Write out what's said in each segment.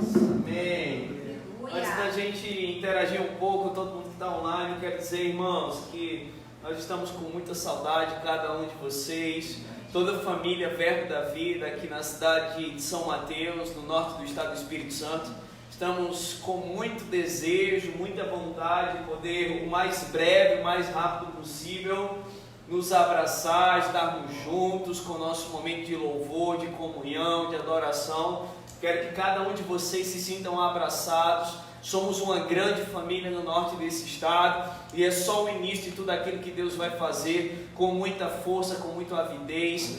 irmãos? Amém. Aleluia. Antes da gente interagir um pouco, todo mundo que está online, eu quero dizer, irmãos, que nós estamos com muita saudade de cada um de vocês, toda a família Verbo da Vida aqui na cidade de São Mateus, no norte do estado do Espírito Santo. Estamos com muito desejo, muita vontade de poder, o mais breve, o mais rápido possível, nos abraçar, estarmos juntos com o nosso momento de louvor, de comunhão, de adoração. Quero que cada um de vocês se sintam abraçados. Somos uma grande família no norte desse estado e é só o início de tudo aquilo que Deus vai fazer com muita força, com muita avidez.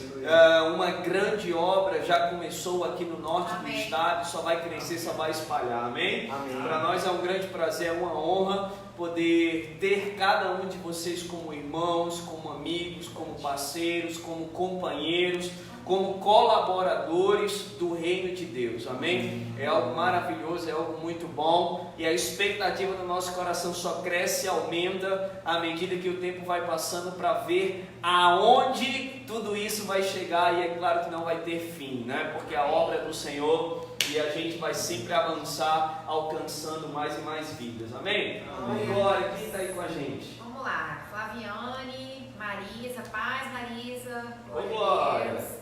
Uma grande obra já começou aqui no norte do estado e só vai crescer, só vai espalhar. Amém? Para nós é um grande prazer, é uma honra poder ter cada um de vocês como irmãos, como amigos, como parceiros, como companheiros, como colaboradores do reino de Deus, amém? É algo maravilhoso, é algo muito bom e a expectativa do nosso coração só cresce e aumenta à medida que o tempo vai passando para ver aonde tudo isso vai chegar e é claro que não vai ter fim, né? Porque a obra é do Senhor e a gente vai sempre avançar alcançando mais e mais vidas, amém? Glória, quem está aí com a gente? Vamos lá, Flaviane, Marisa, paz Marisa, Oi, glória.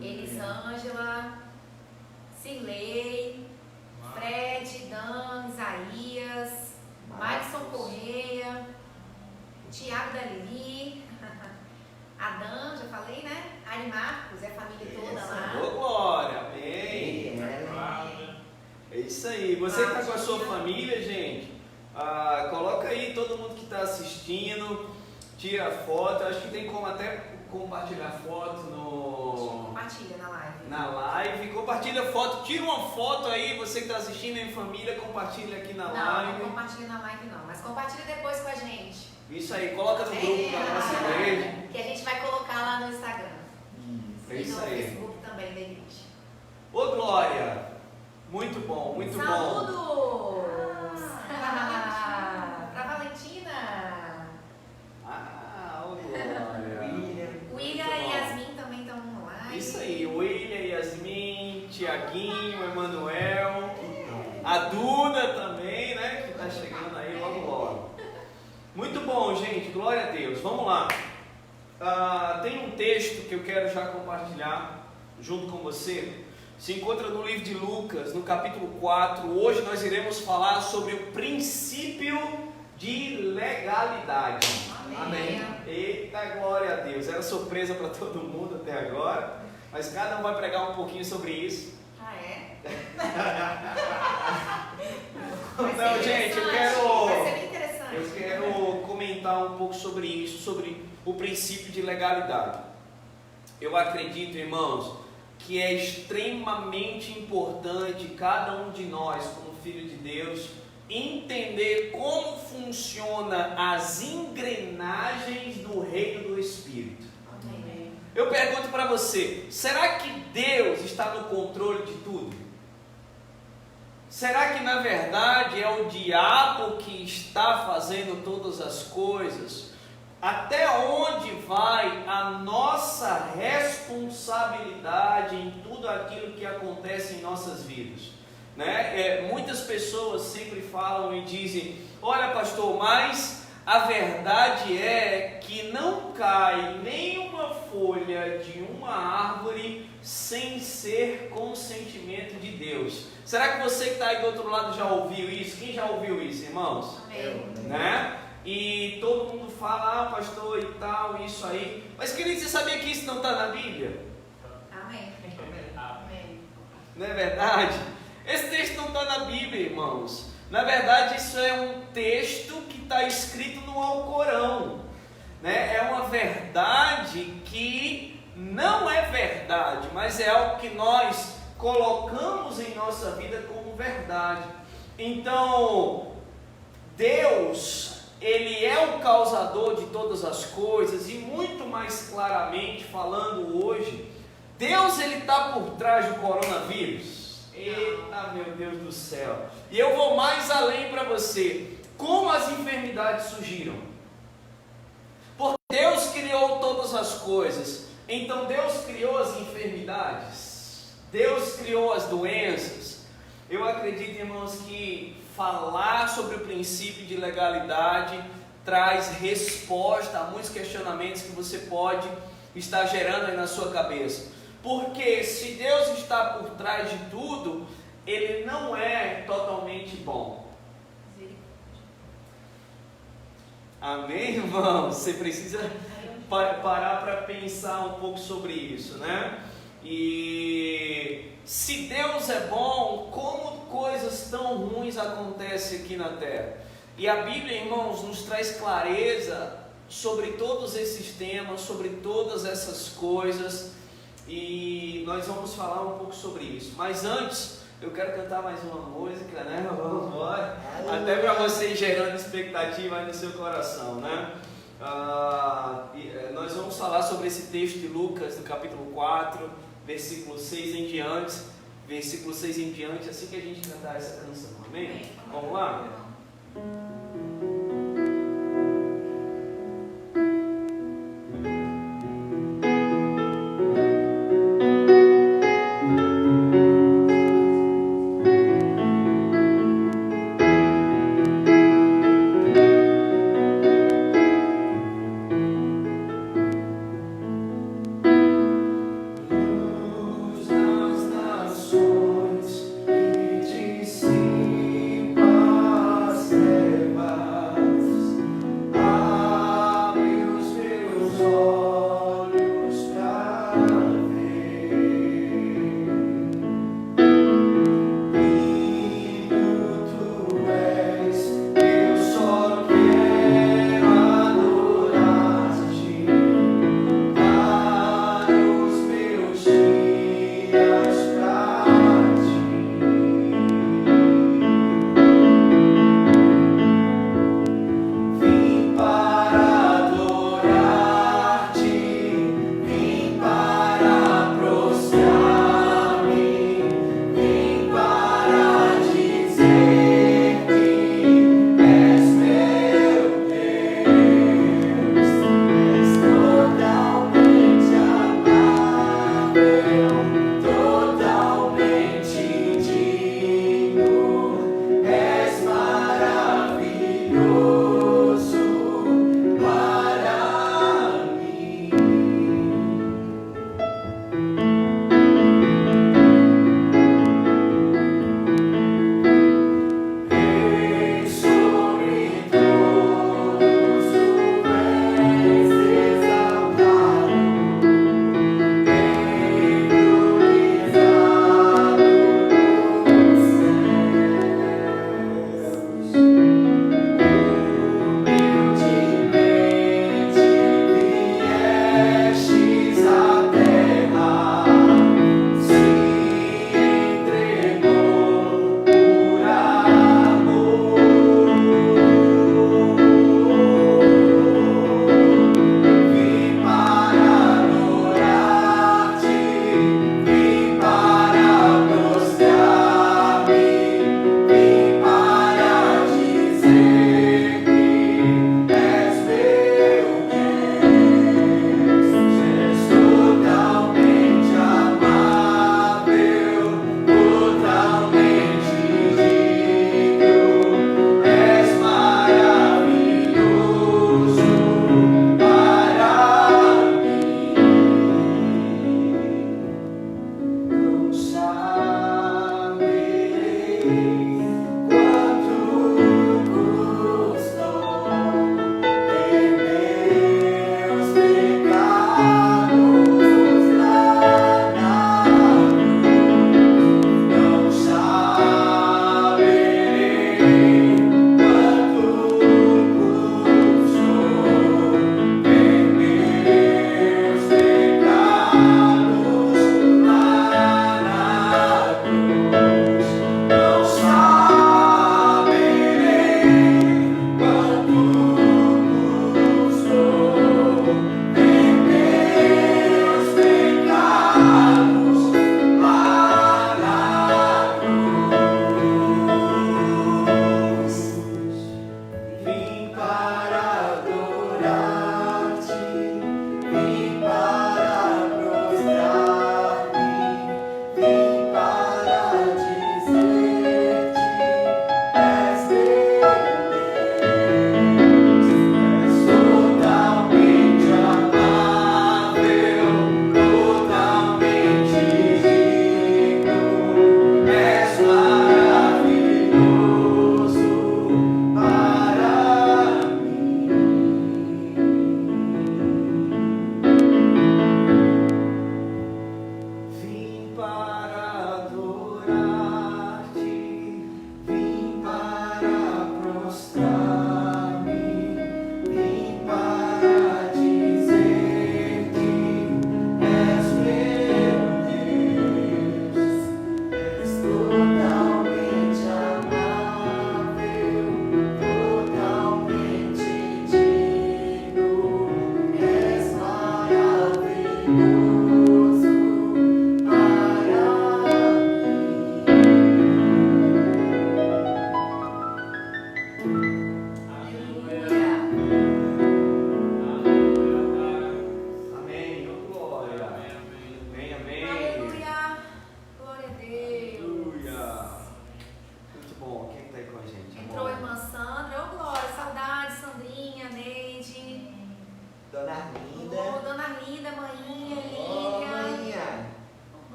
Elisângela, Cirlei, Fred, Dan, Isaías, Madison Correia, Tiago da Lili, Adão, já falei, né? Ari Marcos, é a família toda lá. Ô, glória, amém. É isso aí. Você que está com a sua família, gente, coloca aí todo mundo que está assistindo, tira foto. Acho que tem como até compartilhar foto Compartilha na live. Na live, compartilha foto, tira uma foto aí, você que está assistindo em família, compartilha aqui na live. Não compartilha na live não, mas compartilha depois com a gente. Isso aí, coloca no grupo da nossa igreja. Que a gente vai colocar lá no Instagram. É isso aí. E no Facebook também da igreja. Ô, Glória, muito bom, muito bom. Saludos! Pra Valentina! Ô, Glória. William e Yasmin também estão no live. Isso aí, William, Yasmin, Tiaguinho, Emanuel, a Duda também, né, que está chegando aí logo logo. Muito bom, gente, glória a Deus. Vamos lá. Tem um texto que eu quero já compartilhar junto com você. Se encontra no livro de Lucas, no capítulo 4. Hoje nós iremos falar sobre o princípio de legalidade. Amém. Eita, glória a Deus. Era surpresa para todo mundo até agora, mas cada um vai pregar um pouquinho sobre isso. Ah, é? Não, gente, eu quero comentar um pouco sobre isso, sobre o princípio de legalidade. Eu acredito, irmãos, que é extremamente importante cada um de nós, como filho de Deus, entender como funciona as engrenagens do reino do Espírito. Amém. Eu pergunto para você, será que Deus está no controle de tudo? Será que na verdade é o diabo que está fazendo todas as coisas? Até onde vai a nossa responsabilidade em tudo aquilo que acontece em nossas vidas? Muitas pessoas sempre falam e dizem, olha pastor, mas a verdade é que não cai nenhuma folha de uma árvore sem ser consentimento de Deus. Será que você que está aí do outro lado já ouviu isso? Quem já ouviu isso, irmãos? Amém. E todo mundo fala, pastor, e tal, isso aí. Mas querido, você sabia que isso não está na Bíblia? Amém. Não é verdade? Esse texto não está na Bíblia, irmãos. Na verdade, isso é um texto que está escrito no Alcorão. É uma verdade que não é verdade, mas é algo que nós colocamos em nossa vida como verdade. Então, Deus, Ele é o causador de todas as coisas, e muito mais claramente falando hoje, Deus Ele está por trás do coronavírus. Eita, meu Deus do céu. E eu vou mais além para você. Como as enfermidades surgiram? Porque Deus criou todas as coisas. Então Deus criou as enfermidades. Deus criou as doenças. Eu acredito acredito, irmãos, que falar sobre o princípio de legalidade traz resposta a muitos questionamentos que você pode estar gerando aí na sua cabeça. Porque se Deus está por trás de tudo, Ele não é totalmente bom. Amém, irmãos? Você precisa parar para pensar um pouco sobre isso, né? E se Deus é bom, como coisas tão ruins acontecem aqui na terra? E a Bíblia, irmãos, nos traz clareza sobre todos esses temas, sobre todas essas coisas, e nós vamos falar um pouco sobre isso. Mas antes, eu quero cantar mais uma música, né? Vamos embora. Até para vocês gerando expectativa aí no seu coração, né? Nós vamos falar sobre esse texto de Lucas, do capítulo 4, versículo 6 em diante. Versículo 6 em diante, assim que a gente cantar essa canção, amém? Vamos lá? Nações que dissipa as trevas.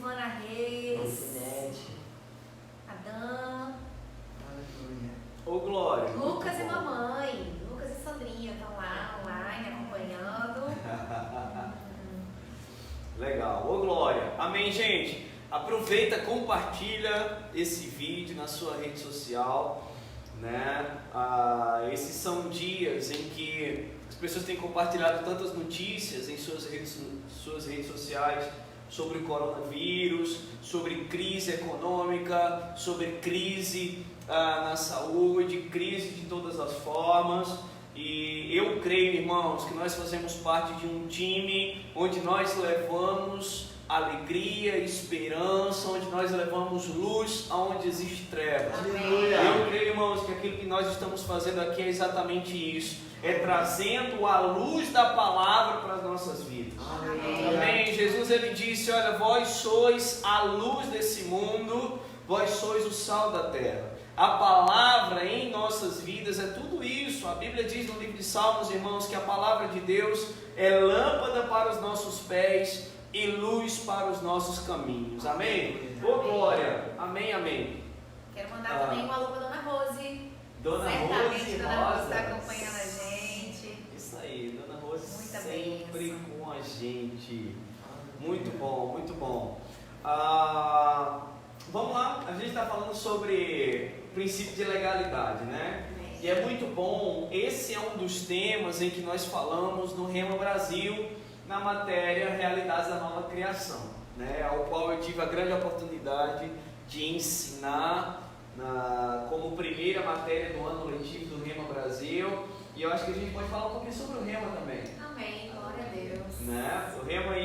Silvana Reis, Alcinete. Adão, Aleluia. Ô Glória. Lucas e mamãe. Lucas e Sandrinha estão lá online acompanhando. Legal. Ô Glória. Amém, gente? Aproveita, compartilha esse vídeo na sua rede social, né? Esses são dias em que as pessoas têm compartilhado tantas notícias em suas redes sociais sobre o coronavírus, sobre crise econômica, sobre crise na saúde, crise de todas as formas. E eu creio, irmãos, que nós fazemos parte de um time onde nós levamos alegria, esperança, onde nós levamos luz aonde existe trevas. Aleluia. Eu creio, irmãos, que aquilo que nós estamos fazendo aqui é exatamente isso, é trazendo a luz da palavra para as nossas vidas. Amém. Jesus, ele disse: olha, vós sois a luz desse mundo, vós sois o sal da terra. A palavra em nossas vidas é tudo isso. A Bíblia diz no livro de Salmos, irmãos, que a palavra de Deus é lâmpada para os nossos pés e luz para os nossos caminhos. Amém? Ô glória. Amém, amém. Quero mandar também um alô para Dona Rose. Dona Certamente Rose Dona Rose Rosa. está acompanhando a gente. Isso aí, Dona Rose Muita sempre bênção. com a gente. Muito bom, muito bom. Vamos lá, a gente está falando sobre princípio de legalidade, né? E é muito bom, esse é um dos temas em que nós falamos no Rema Brasil, na matéria Realidades da Nova Criação, né? Ao qual eu tive a grande oportunidade de ensinar como primeira matéria do ano letivo do Rema Brasil. E eu acho que a gente pode falar um pouquinho sobre o Rema também. Amém, glória a Deus. Né? O Rema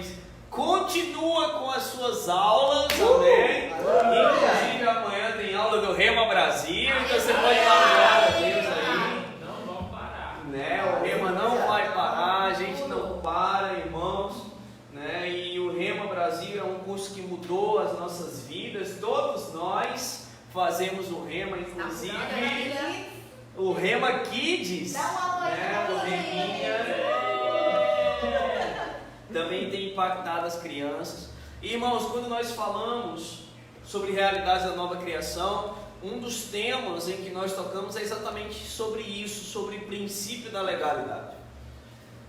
continua com as suas aulas, amém? Inclusive amanhã tem aula do Rema Brasil, então você pode dar uma olhada a Deus aí. Não vão parar. Né? O Rema não vai parar, a gente não para, irmãos. Né? E o Rema Brasil é um curso que mudou as nossas vidas, todos nós fazemos o Rema, inclusive o Rema Kids. Dá uma alô aí, Né? dá O uma alô aí. Reminha também tem impactado as crianças. E, irmãos, quando nós falamos sobre realidades da nova criação, um dos temas em que nós tocamos é exatamente sobre isso, sobre o princípio da legalidade.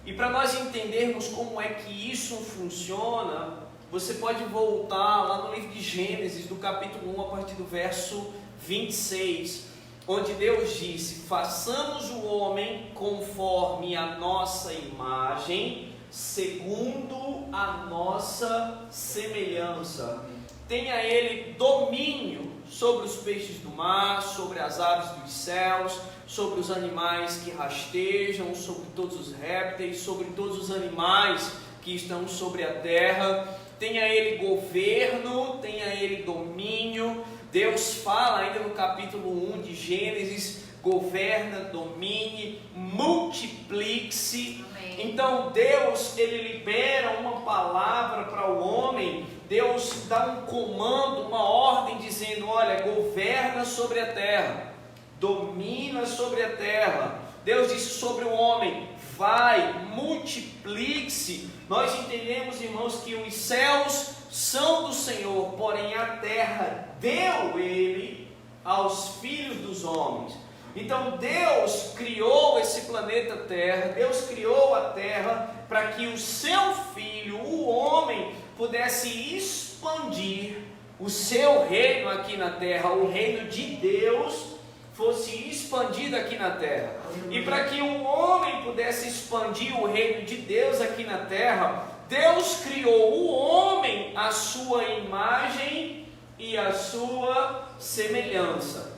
E para nós entendermos como é que isso funciona, você pode voltar lá no livro de Gênesis, do capítulo 1, a partir do verso 26, onde Deus disse: façamos o homem conforme a nossa imagem, segundo a nossa semelhança. Tenha ele domínio sobre os peixes do mar, sobre as aves dos céus, sobre os animais que rastejam, sobre todos os répteis, sobre todos os animais que estão sobre a terra. Tenha ele governo, tenha ele domínio. Deus fala ainda no capítulo 1 de Gênesis: governa, domine, multiplique-se. Então Deus, ele libera uma palavra para o homem. Deus dá um comando, uma ordem, dizendo: olha, governa sobre a terra, domina sobre a terra. Deus disse sobre o homem: vai, multiplique-se. Nós entendemos, irmãos, que os céus são do Senhor, porém a terra deu ele aos filhos dos homens. Então Deus criou esse planeta Terra, Deus criou a terra para que o seu filho, o homem, pudesse expandir o seu reino aqui na terra. O reino de Deus fosse expandido aqui na terra. E para que o homem pudesse expandir o reino de Deus aqui na terra, Deus criou o homem à sua imagem e à sua semelhança.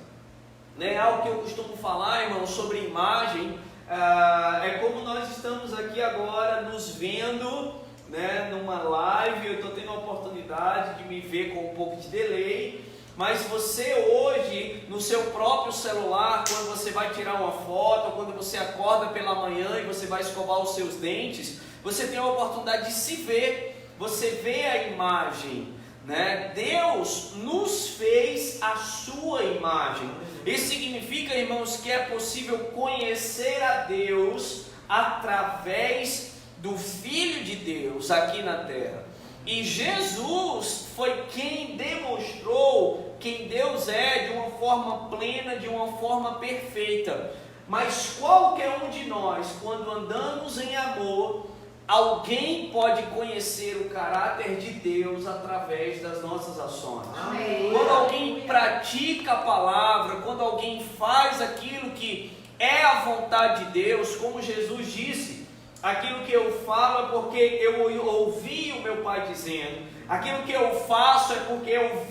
Né? Algo que eu costumo falar, irmão, sobre imagem, é como nós estamos aqui agora nos vendo, né, numa live. Eu estou tendo a oportunidade de me ver com um pouco de delay, mas você hoje, no seu próprio celular, quando você vai tirar uma foto, quando você acorda pela manhã e você vai escovar os seus dentes, você tem a oportunidade de se ver, você vê a imagem. Né? Deus nos fez a sua imagem. Isso significa, irmãos, que é possível conhecer a Deus através do Filho de Deus aqui na terra. E Jesus foi quem demonstrou quem Deus é de uma forma plena, de uma forma perfeita. Mas qualquer um de nós, quando andamos em amor, alguém pode conhecer o caráter de Deus através das nossas ações. Amém. Quando alguém pratica a palavra, quando alguém faz aquilo que é a vontade de Deus, como Jesus disse, aquilo que eu falo é porque eu ouvi o meu Pai dizendo, aquilo que eu faço é porque eu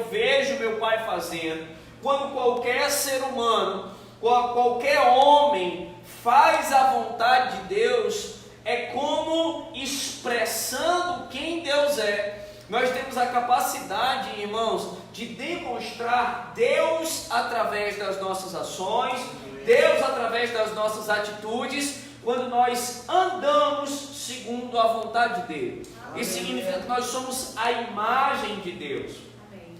vejo meu Pai fazendo. Quando qualquer ser humano, qualquer homem faz a vontade de Deus, é como expressando quem Deus é. Nós temos a capacidade, irmãos, de demonstrar Deus através das nossas ações, Deus através das nossas atitudes, quando nós andamos segundo a vontade dele. Isso significa que nós somos a imagem de Deus. Amém.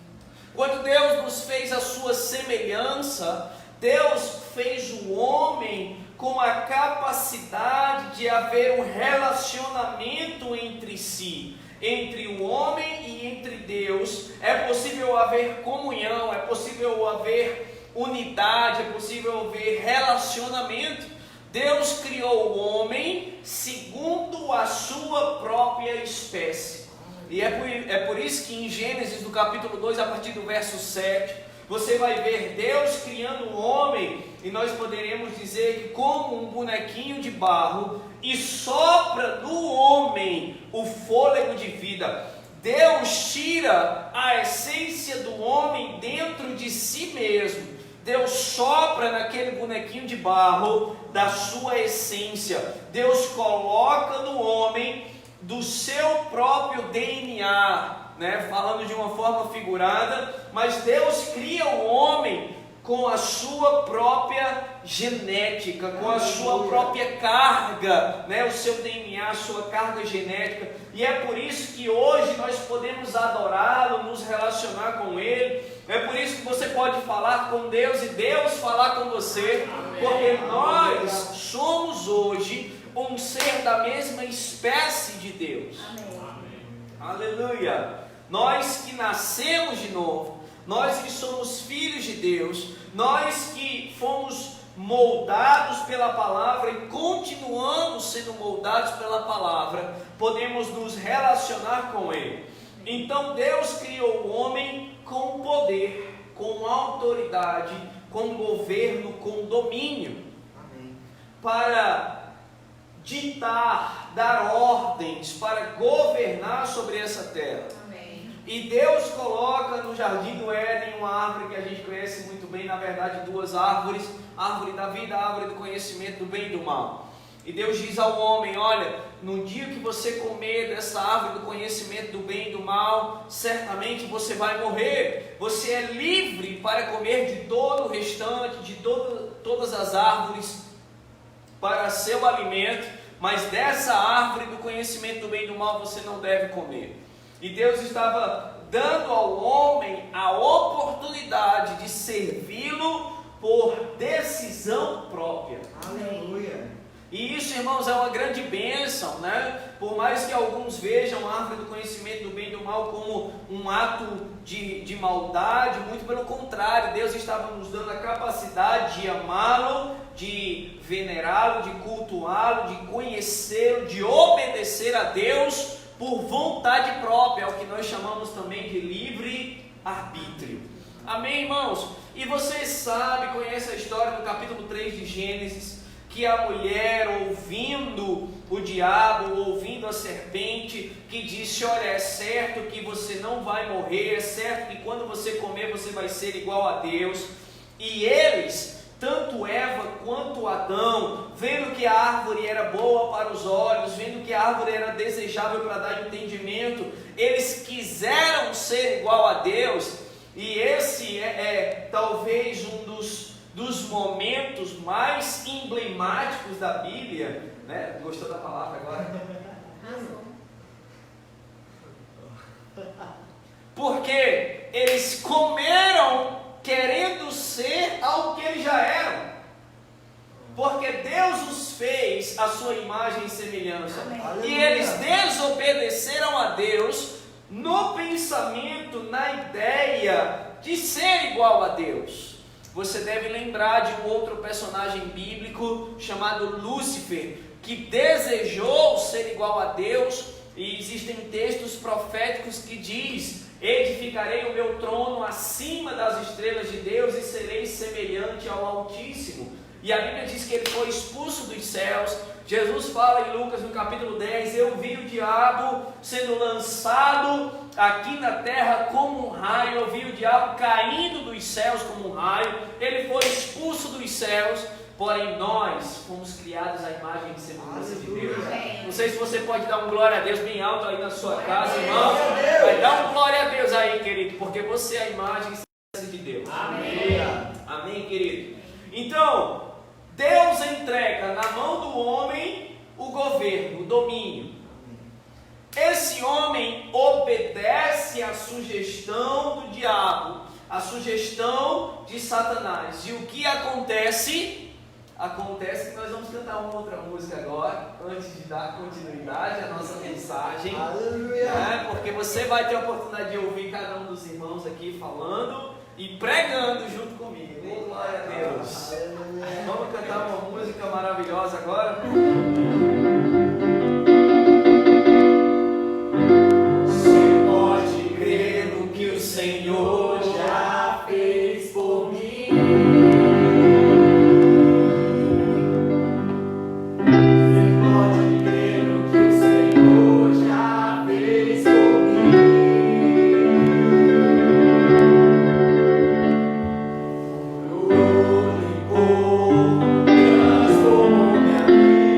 Quando Deus nos fez a sua semelhança, Deus fez o homem com a capacidade de haver um relacionamento entre si, entre o homem e entre Deus. É possível haver comunhão, é possível haver unidade, é possível haver relacionamento. Deus criou o homem segundo a sua própria espécie. E é por isso que em Gênesis, no capítulo 2, a partir do verso 7, você vai ver Deus criando o homem, e nós poderemos dizer que como um bonequinho de barro, e sopra no homem o fôlego de vida. Deus tira a essência do homem dentro de si mesmo. Deus sopra naquele bonequinho de barro da sua essência. Deus coloca no homem do seu próprio DNA, falando de uma forma figurada, mas Deus cria o homem com a sua própria genética, com a sua própria carga, o seu DNA, a sua carga genética. E é por isso que hoje nós podemos adorá-lo, nos relacionar com Ele. É por isso que você pode falar com Deus e Deus falar com você, porque nós somos hoje um ser da mesma espécie de Deus. Amém. Aleluia! Nós que nascemos de novo, nós que somos filhos de Deus, nós que fomos moldados pela palavra e continuamos sendo moldados pela palavra, podemos nos relacionar com Ele. Então Deus criou o homem com poder, com autoridade, com governo, com domínio, para ditar, dar ordens, para governar sobre essa terra. Amém. E Deus coloca no jardim do Éden uma árvore que a gente conhece muito bem, na verdade duas árvores, a árvore da vida, a árvore do conhecimento do bem e do mal. E Deus diz ao homem, olha, no dia que você comer dessa árvore do conhecimento do bem e do mal, certamente você vai morrer. Você é livre para comer de todo o restante, de todas as árvores, para seu alimento, mas dessa árvore do conhecimento do bem e do mal você não deve comer. E Deus estava dando ao homem a oportunidade de servi-lo por decisão própria. Aleluia. E isso, irmãos, é uma grande bênção, Por mais que alguns vejam a árvore do conhecimento do bem e do mal como um ato de maldade, muito pelo contrário, Deus estava nos dando a capacidade de amá-lo, de venerá-lo, de cultuá-lo, de conhecê-lo, de obedecer a Deus por vontade própria, é o que nós chamamos também de livre arbítrio. Amém, irmãos? E você sabe, conhece a história no capítulo 3 de Gênesis, que a mulher, ouvindo o diabo, ouvindo a serpente, que disse, olha, é certo que você não vai morrer, é certo que quando você comer você vai ser igual a Deus. E eles, tanto Eva quanto Adão, vendo que a árvore era boa para os olhos, vendo que a árvore era desejável para dar entendimento, eles quiseram ser igual a Deus. E esse é talvez um dos momentos mais emblemáticos da Bíblia, Gostou da palavra agora? Porque eles comeram querendo ser algo que eles já eram. Porque Deus os fez a sua imagem e semelhança. Amém. E eles desobedeceram a Deus no pensamento, na ideia de ser igual a Deus. Você deve lembrar de um outro personagem bíblico chamado Lúcifer, que desejou ser igual a Deus, e existem textos proféticos que diz: edificarei o meu trono acima das estrelas de Deus e serei semelhante ao Altíssimo. E a Bíblia diz que ele foi expulso dos céus. Jesus fala em Lucas no capítulo 10, eu vi o diabo sendo lançado aqui na terra como um raio, eu vi o diabo caindo dos céus como um raio, ele foi expulso dos céus, porém nós fomos criados à imagem e semelhança de Deus. Amém. Não sei se você pode dar um glória a Deus bem alto aí na sua casa, Glória a irmão. Deus. Vai dar um glória a Deus aí, querido, porque você é a imagem e semelhança de Deus. Amém. Amém, querido? Então, Deus entrega na mão do homem o governo, o domínio. Esse homem obedece à sugestão do diabo, à sugestão de Satanás. E o que acontece? Acontece que nós vamos cantar uma outra música agora, antes de dar continuidade à nossa mensagem. Aleluia. Porque você vai ter a oportunidade de ouvir cada um dos irmãos aqui falando e pregando junto comigo. Oh, glória a Deus. Aleluia. Vamos cantar uma música maravilhosa agora? Você pode crer no que o Senhor já fez por mim. Você pode crer no que o Senhor já fez por mim. Transformou minha vida.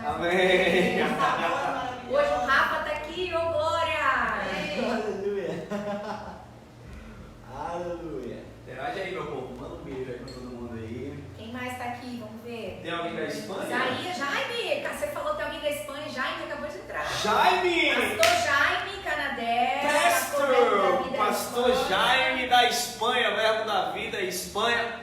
Amém. Hoje o Rafa tá aqui, ô glória! Aleluia. Aleluia. Interage aí, meu povo. Manda um beijo aí pra todo mundo aí. Quem mais tá aqui? Vamos ver. Tem alguém da Espanha? Isaías, Jaime! Você falou que tem alguém da Espanha, Jaime acabou de entrar. Jaime! Pastor Jaime, Canadé. Pastor Jaime da Espanha, Verbo da Vida, Espanha.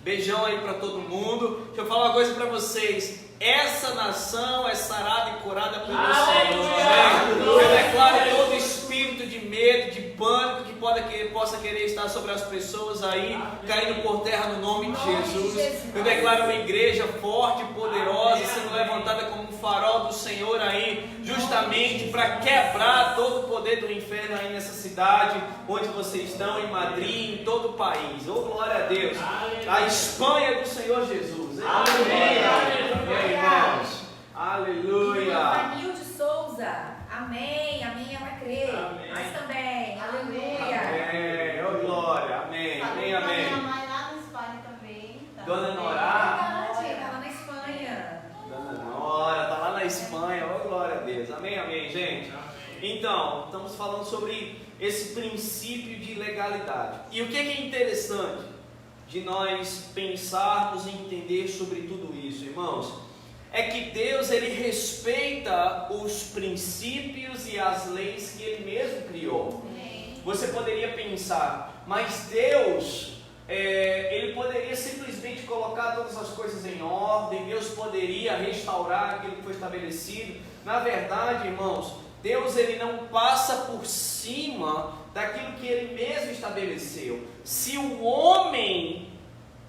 Beijão aí pra todo mundo. Deixa eu falar uma coisa pra vocês. Essa nação é sarada e curada pelo Senhor. Eu declaro todo espírito de medo, de pânico que possa querer estar sobre as pessoas aí, caindo por terra no nome de Jesus. Eu declaro uma igreja forte e poderosa, sendo levantada como um farol do Senhor aí, justamente para quebrar todo o poder do inferno aí nessa cidade, onde vocês estão, em Madrid, em todo o país. Oh, glória a Deus! A Espanha do Senhor Jesus. Amém! Amém, irmãos. Aleluia! Vanilde Souza. Amém. A minha vai crer. Amém. Nós também. Aleluia. Amém! Oh, glória! Amém! Amém, amém! Minha mãe lá na Espanha também. Dona Nora. Verdade, tá lá na Espanha. Dona Nora, tá lá na Espanha, oh glória a Deus, amém, amém, gente? Então, estamos falando sobre esse princípio de legalidade. E o que é interessante de nós pensarmos e entender sobre tudo isso, irmãos? É que Deus, Ele respeita os princípios e as leis que Ele mesmo criou. Você poderia pensar, mas Deus... Ele poderia simplesmente colocar todas as coisas em ordem, Deus poderia restaurar aquilo que foi estabelecido. Na verdade, irmãos, Deus ele não passa por cima daquilo que Ele mesmo estabeleceu. Se o homem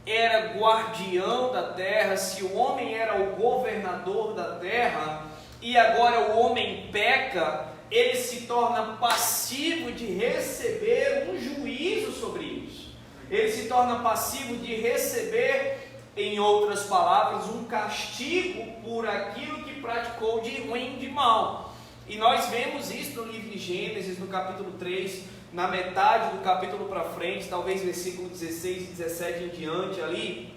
era guardião da terra, se o homem era o governador da terra, e agora o homem peca, ele se torna passivo de receber um juízo sobre isso. Ele se torna passivo de receber, em outras palavras, um castigo por aquilo que praticou de ruim, de mal. E nós vemos isso no livro de Gênesis, no capítulo 3, na metade do capítulo para frente, talvez versículo 16 e 17 em diante ali.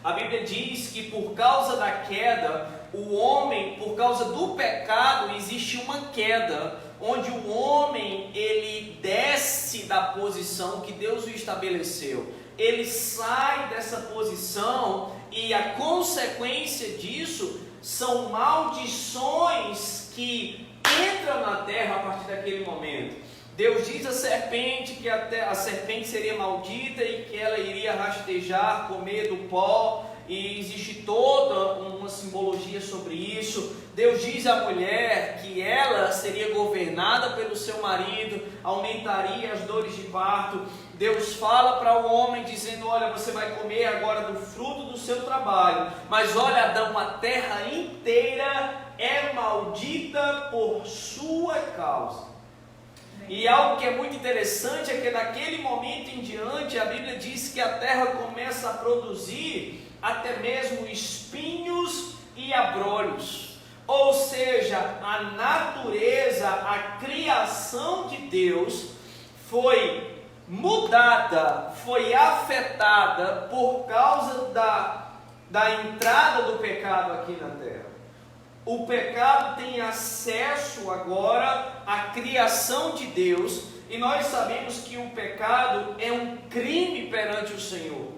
A Bíblia diz que por causa da queda, o homem, por causa do pecado, existe uma queda, onde o homem, ele desce da posição que Deus o estabeleceu. Ele sai dessa posição e a consequência disso são maldições que entram na terra a partir daquele momento. Deus diz à serpente que a serpente seria maldita e que ela iria rastejar, comer do pó, e existe toda uma simbologia sobre isso. Deus diz à mulher que ela seria governada pelo seu marido, aumentaria as dores de parto. Deus fala para o homem dizendo: olha, você vai comer agora do fruto do seu trabalho, mas olha, Adão, a terra inteira é maldita por sua causa. E algo que é muito interessante é que naquele momento em diante a Bíblia diz que a terra começa a produzir até mesmo espinhos e abrolhos. Ou seja, a natureza, a criação de Deus foi mudada, foi afetada por causa da entrada do pecado aqui na terra. O pecado tem acesso agora à criação de Deus, e nós sabemos que o pecado é um crime perante o Senhor.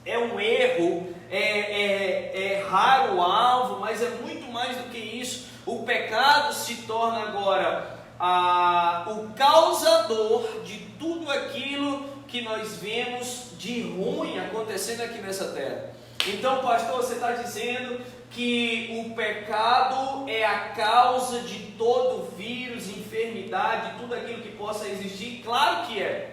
É um erro, é raro o alvo, mas é muito mais do que isso. O pecado se torna agora o causador de tudo aquilo que nós vemos de ruim acontecendo aqui nessa terra. Então, pastor, você está dizendo que o pecado é a causa de todo vírus, enfermidade, tudo aquilo que possa existir? Claro que é.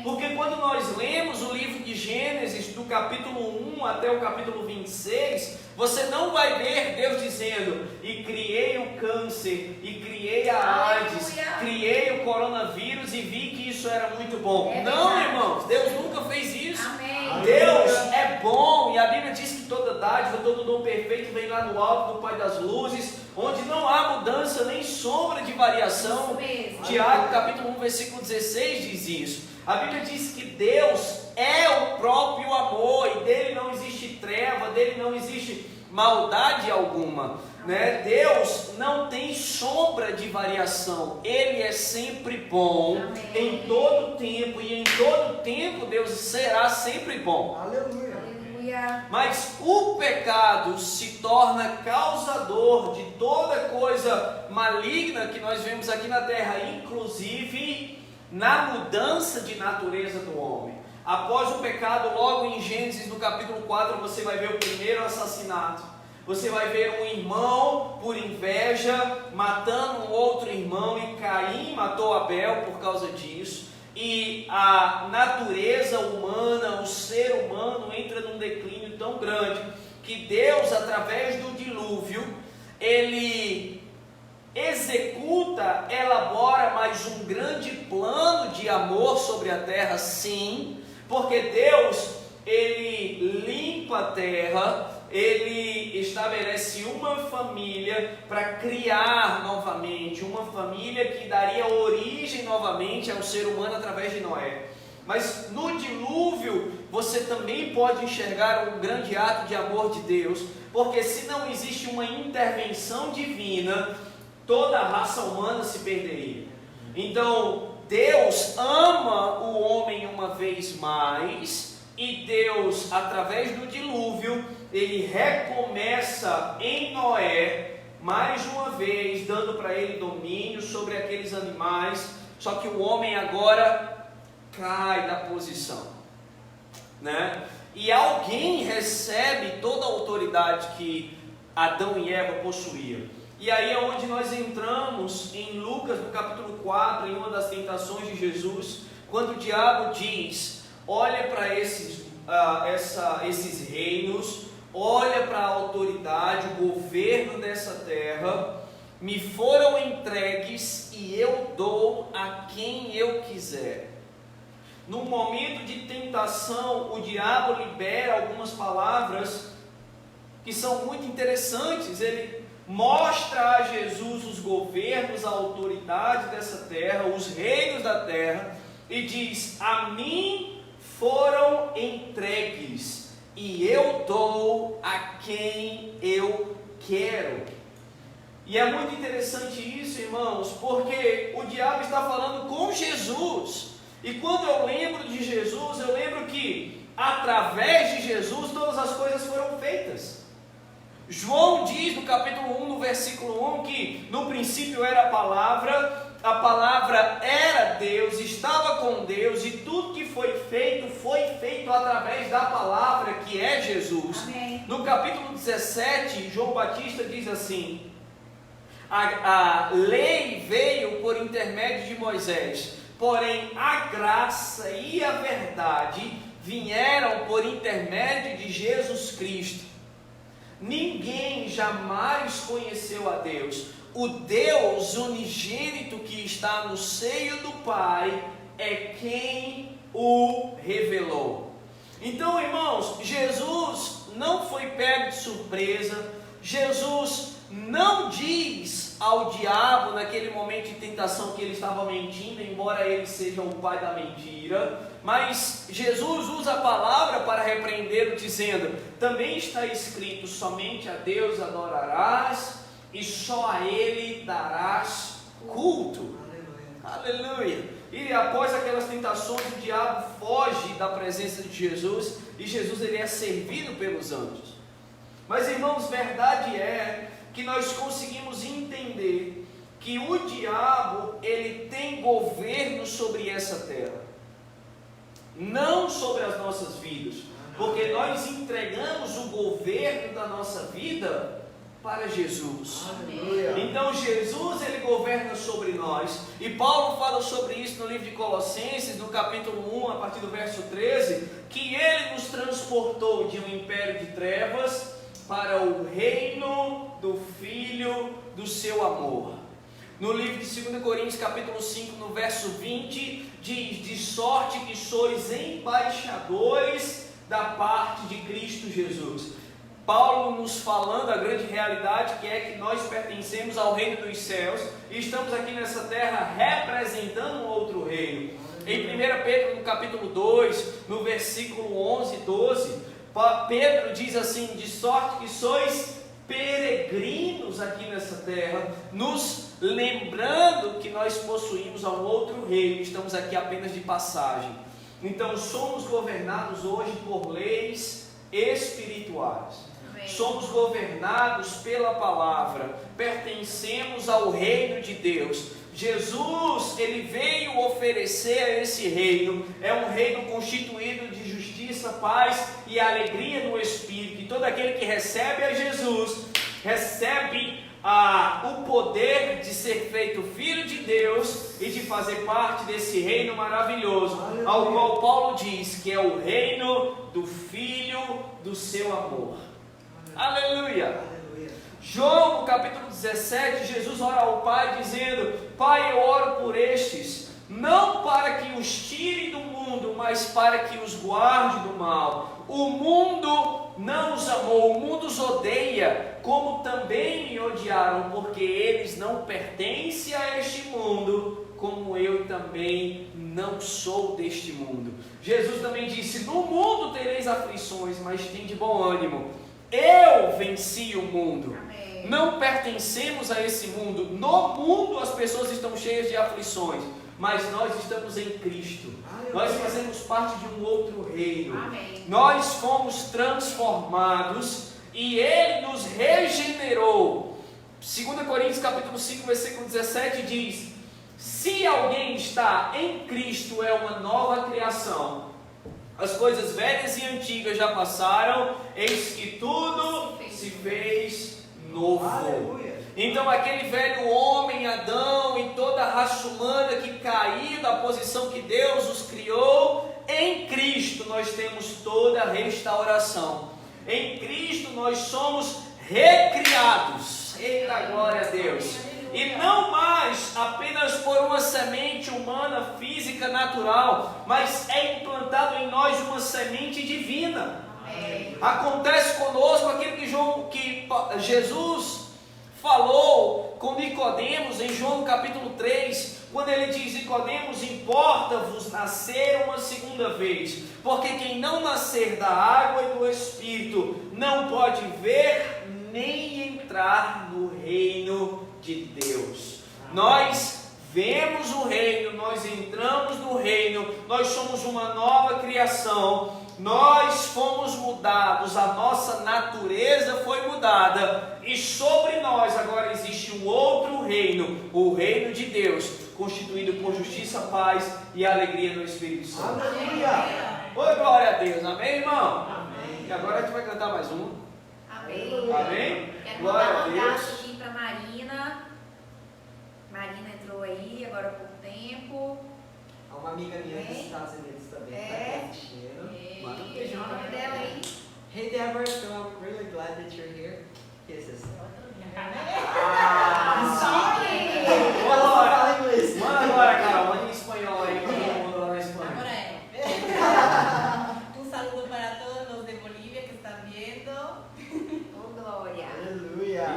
Porque quando nós lemos o livro de Gênesis, do capítulo 1 até o capítulo 26, você não vai ver Deus dizendo: e criei o câncer, e criei a AIDS, criei o coronavírus e vi que isso era muito bom. Não, irmãos, Deus nunca fez isso. Amém. Deus é bom, e a Bíblia diz que toda dádiva, todo dom perfeito vem lá do alto do Pai das luzes, onde não há mudança nem sombra de variação. Tiago capítulo 1 versículo 16 diz isso. A Bíblia diz que Deus é o próprio amor, e dele não existe treva, dele não existe maldade alguma, né? Deus não tem sombra de variação, Ele é sempre bom. Amém. Em todo tempo, e em todo tempo Deus será sempre bom. Aleluia. Aleluia. Mas o pecado se torna causador de toda coisa maligna que nós vemos aqui na terra, inclusive na mudança de natureza do homem. Após o pecado, logo em Gênesis no capítulo 4, você vai ver o primeiro assassinato. Você vai ver um irmão por inveja matando um outro irmão, e Caim matou Abel por causa disso. E a natureza humana, o ser humano entra num declínio tão grande que Deus, através do dilúvio, dilúvio, ele executa, elabora mais um grande plano de amor sobre a terra, sim, porque Deus, ele limpa a terra, ele estabelece uma família para criar novamente, uma família que daria origem novamente ao ser humano através de Noé. Mas no dilúvio, você também pode enxergar um grande ato de amor de Deus, porque se não existe uma intervenção divina, toda a raça humana se perderia. Então, Deus ama o homem uma vez mais, e Deus, através do dilúvio, ele recomeça em Noé, mais uma vez, dando para ele domínio sobre aqueles animais, só que o homem agora cai da posição, né? E alguém recebe toda a autoridade que Adão e Eva possuíam. E aí é onde nós entramos em Lucas, no capítulo 4, em uma das tentações de Jesus, quando o diabo diz: olha para esses reinos, olha para a autoridade, o governo dessa terra, me foram entregues e eu dou a quem eu quiser. No momento de tentação, o diabo libera algumas palavras que são muito interessantes. Ele mostra a Jesus os governos, a autoridade dessa terra, os reinos da terra, e diz: a mim foram entregues e eu dou a quem eu quero. E é muito interessante isso, irmãos, porque o diabo está falando com Jesus. E quando eu lembro de Jesus, eu lembro que através de Jesus todas as coisas foram feitas. João diz no capítulo 1, no versículo 1, que no princípio era a palavra era Deus, estava com Deus, e tudo que foi feito através da palavra, que é Jesus. Amém. No capítulo 17, João Batista diz assim: a lei veio por intermédio de Moisés, porém a graça e a verdade vieram por intermédio de Jesus Cristo. Ninguém jamais conheceu a Deus. O Deus unigênito que está no seio do Pai é quem o revelou. Então, irmãos, Jesus não foi pego de surpresa. Jesus não diz ao diabo naquele momento de tentação que ele estava mentindo, embora ele seja o pai da mentira, mas Jesus usa a palavra para repreendê-lo, dizendo: também está escrito, somente a Deus adorarás e só a Ele darás culto. Aleluia. Aleluia. E após aquelas tentações, o diabo foge da presença de Jesus, e Jesus ele é servido pelos anjos. Mas, irmãos, verdade é que nós conseguimos entender que o diabo ele tem governo sobre essa terra, não sobre as nossas vidas, porque nós entregamos o governo da nossa vida para Jesus. Aleluia. Então Jesus ele governa sobre nós, e Paulo fala sobre isso no livro de Colossenses, no capítulo 1, a partir do verso 13, que ele nos transportou de um império de trevas para o reino do Filho do seu amor. No livro de 2 Coríntios capítulo 5, no verso 20, diz: de sorte que sois embaixadores da parte de Cristo Jesus. Paulo nos falando a grande realidade que é que nós pertencemos ao reino dos céus e estamos aqui nessa terra representando um outro reino. Em 1 Pedro no capítulo 2, no versículo 11 e 12, Pedro diz assim: de sorte que sois peregrinos aqui nessa terra, nos lembrando que nós possuímos um outro reino, estamos aqui apenas de passagem. Então somos governados hoje por leis espirituais. Somos governados pela palavra, pertencemos ao reino de Deus. Jesus, ele veio oferecer esse reino, é um reino constituído de justiça, paz e alegria no Espírito, e todo aquele que recebe a Jesus, recebe o poder de ser feito filho de Deus e de fazer parte desse reino maravilhoso, ao qual Paulo diz que é o reino do Filho do seu amor. Aleluia. João, no capítulo 17, Jesus ora ao Pai dizendo: Pai, eu oro por estes, não para que os tire do mundo, mas para que os guarde do mal. O mundo não os amou, o mundo os odeia, como também me odiaram, porque eles não pertencem a este mundo, como eu também não sou deste mundo. Jesus também disse: no mundo tereis aflições, mas tende bom ânimo. Eu venci o mundo. Amém. Não pertencemos a esse mundo. No mundo as pessoas estão cheias de aflições, mas nós estamos em Cristo. Nós fazemos parte de um outro reino. Amém. Nós fomos transformados e Ele nos regenerou. 2 Coríntios capítulo 5, versículo 17 diz: se alguém está em Cristo, é uma nova criação. As coisas velhas e antigas já passaram, eis que tudo se fez novo. Aleluia. Então aquele velho homem, Adão, e toda a raça humana que caiu da posição que Deus os criou, em Cristo nós temos toda a restauração. Em Cristo nós somos recriados. Eita, glória a Deus. E não mais apenas por uma semente humana, física, natural, mas é implantado em nós uma semente divina. Amém. Acontece conosco aquilo que Jesus falou com Nicodemos em João capítulo 3, quando ele diz: Nicodemos, importa-vos nascer uma segunda vez, porque quem não nascer da água e do Espírito não pode ver nem entrar no reino de Deus. Nós vemos o reino, nós entramos no reino, nós somos uma nova criação, nós fomos mudados, a nossa natureza foi mudada, e sobre nós agora existe um outro reino, o reino de Deus, constituído por justiça, paz e alegria no Espírito Santo. Aleluia. Oi, glória a Deus, amém, irmão? Amém. E agora a gente vai cantar mais um. Amém. Amém? Quero Glória mandar a um Deus. abraço aqui para Marina. Marina entrou aí agora há pouco tempo. Há uma amiga minha dos Bem. Estados Unidos também que É. está assistindo. Manda um beijão O nome dela aí. Hey Deborah, so I'm really glad that you're here. Kisses. Sorry. Ela só fala inglês. Manda agora, Carol, manda em espanhol aí, todo mundo lá na Espanha. Ahora un saludo para todos los de Bolivia que están viendo. Ô, glória. Aleluia.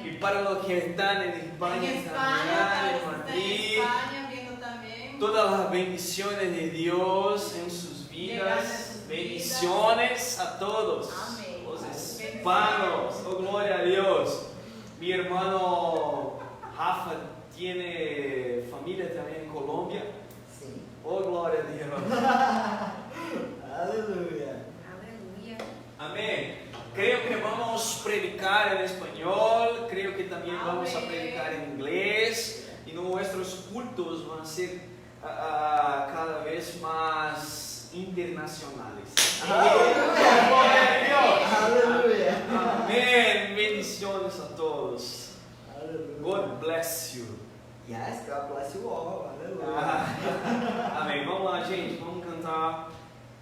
Y para los que están en En España, España, para en los que están en Madrid, España viendo también. todas las bendiciones de Dios en sus Llegan a vidas. sus Bendiciones a todos. Amén. Los Bendiciones. hispanos. Oh, gloria a Dios. Mi hermano Rafa tiene familia también en Colombia. Sim. Oh, gloria a Dios. Aleluia. Aleluia. Amén. Creo que vamos a predicar en español, creo que también vamos a Amén. predicar en inglés y nuestros cultos van a ser cada vez más internacionales. Aleluia. Amén. Bendiciones a todos. Aleluia. God bless you. Yes, God bless you all. Aleluia. Amém. Vamos lá, gente. Vamos cantar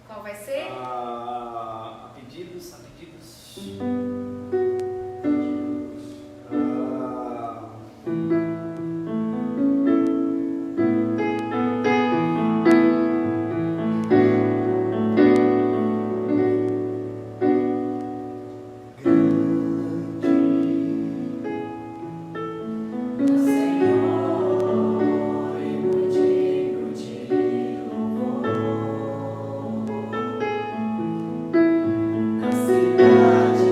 Qual vai ser? a pedidos. Na cidade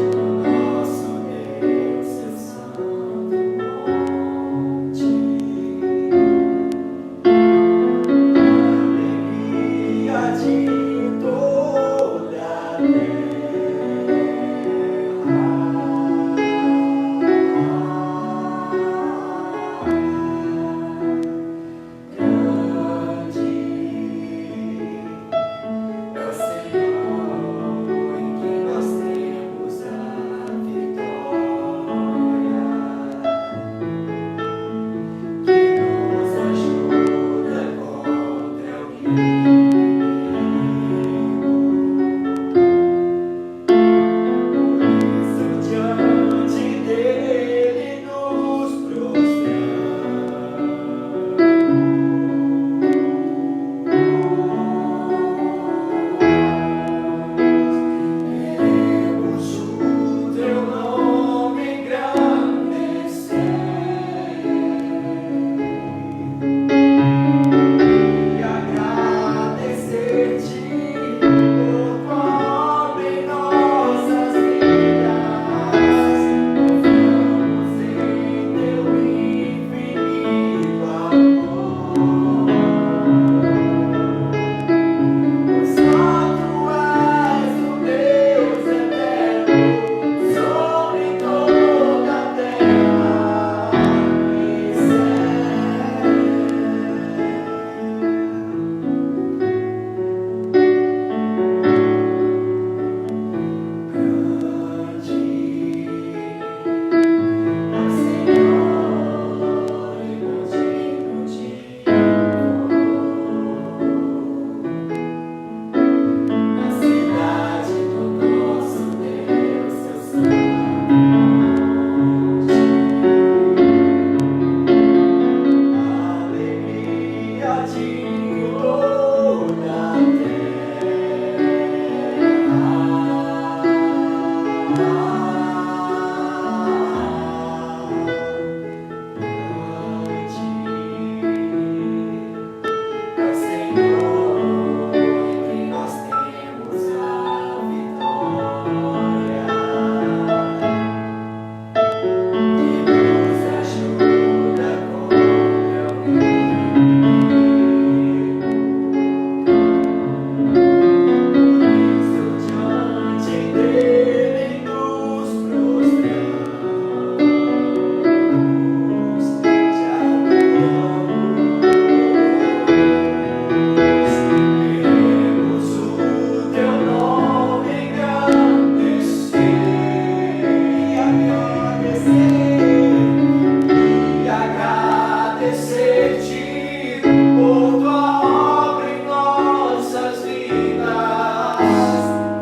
agradecer-te por tua obra em nossas vidas.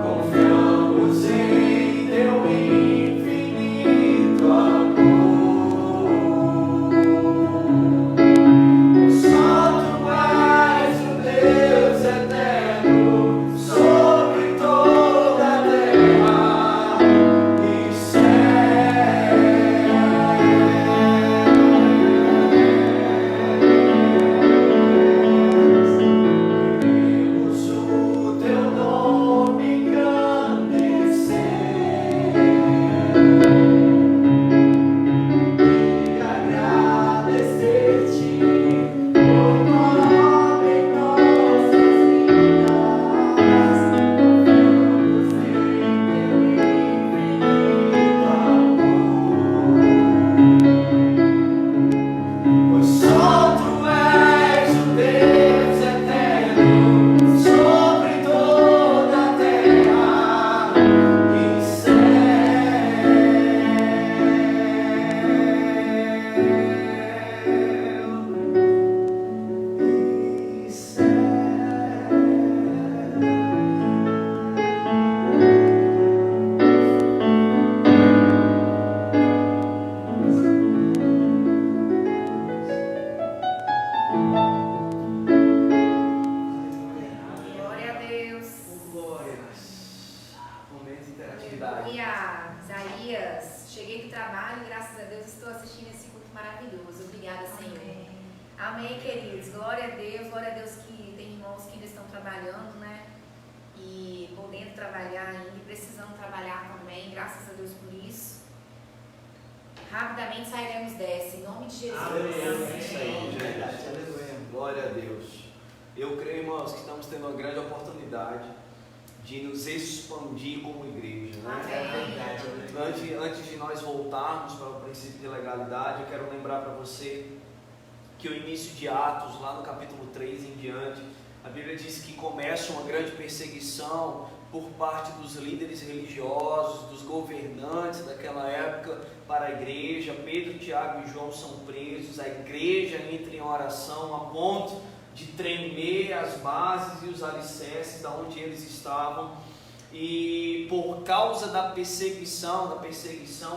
Confiamos em teu infinito amor. Santo és o Deus eterno sobre toda a terra e queremos o teu nome engrandecer e agradecer-te por tua obra em nossas vidas. Confiamos em teu infinito amor. Pois só tu és o Deus eterno sobre toda a terra e Glória a Deus. glórias. Momento de interatividade. Aleluia. Isaías, cheguei do trabalho e graças a Deus estou assistindo esse culto maravilhoso. Obrigada, Senhor. Amém, queridos. Glória a Deus que tem irmãos que ainda estão trabalhando, né? E podendo trabalhar ainda, e precisando trabalhar também. Graças a Deus por isso. Rapidamente sairemos dessa, em nome de Jesus. Aleluia. Isso aí, gente. Aleluia. Glória a Deus. Eu creio, irmãos, que estamos tendo uma grande oportunidade de nos expandir como igreja, né? Amém. Antes de nós voltarmos para o princípio de legalidade, eu quero lembrar para você que o início de Atos, lá no capítulo 3 em diante, a Bíblia diz que começa uma grande perseguição por parte dos líderes religiosos, dos governantes daquela época para a igreja. Pedro, Tiago e João são presos, a igreja entra em oração a ponto de tremer as bases e os alicerces da onde eles estavam. E por causa da perseguição,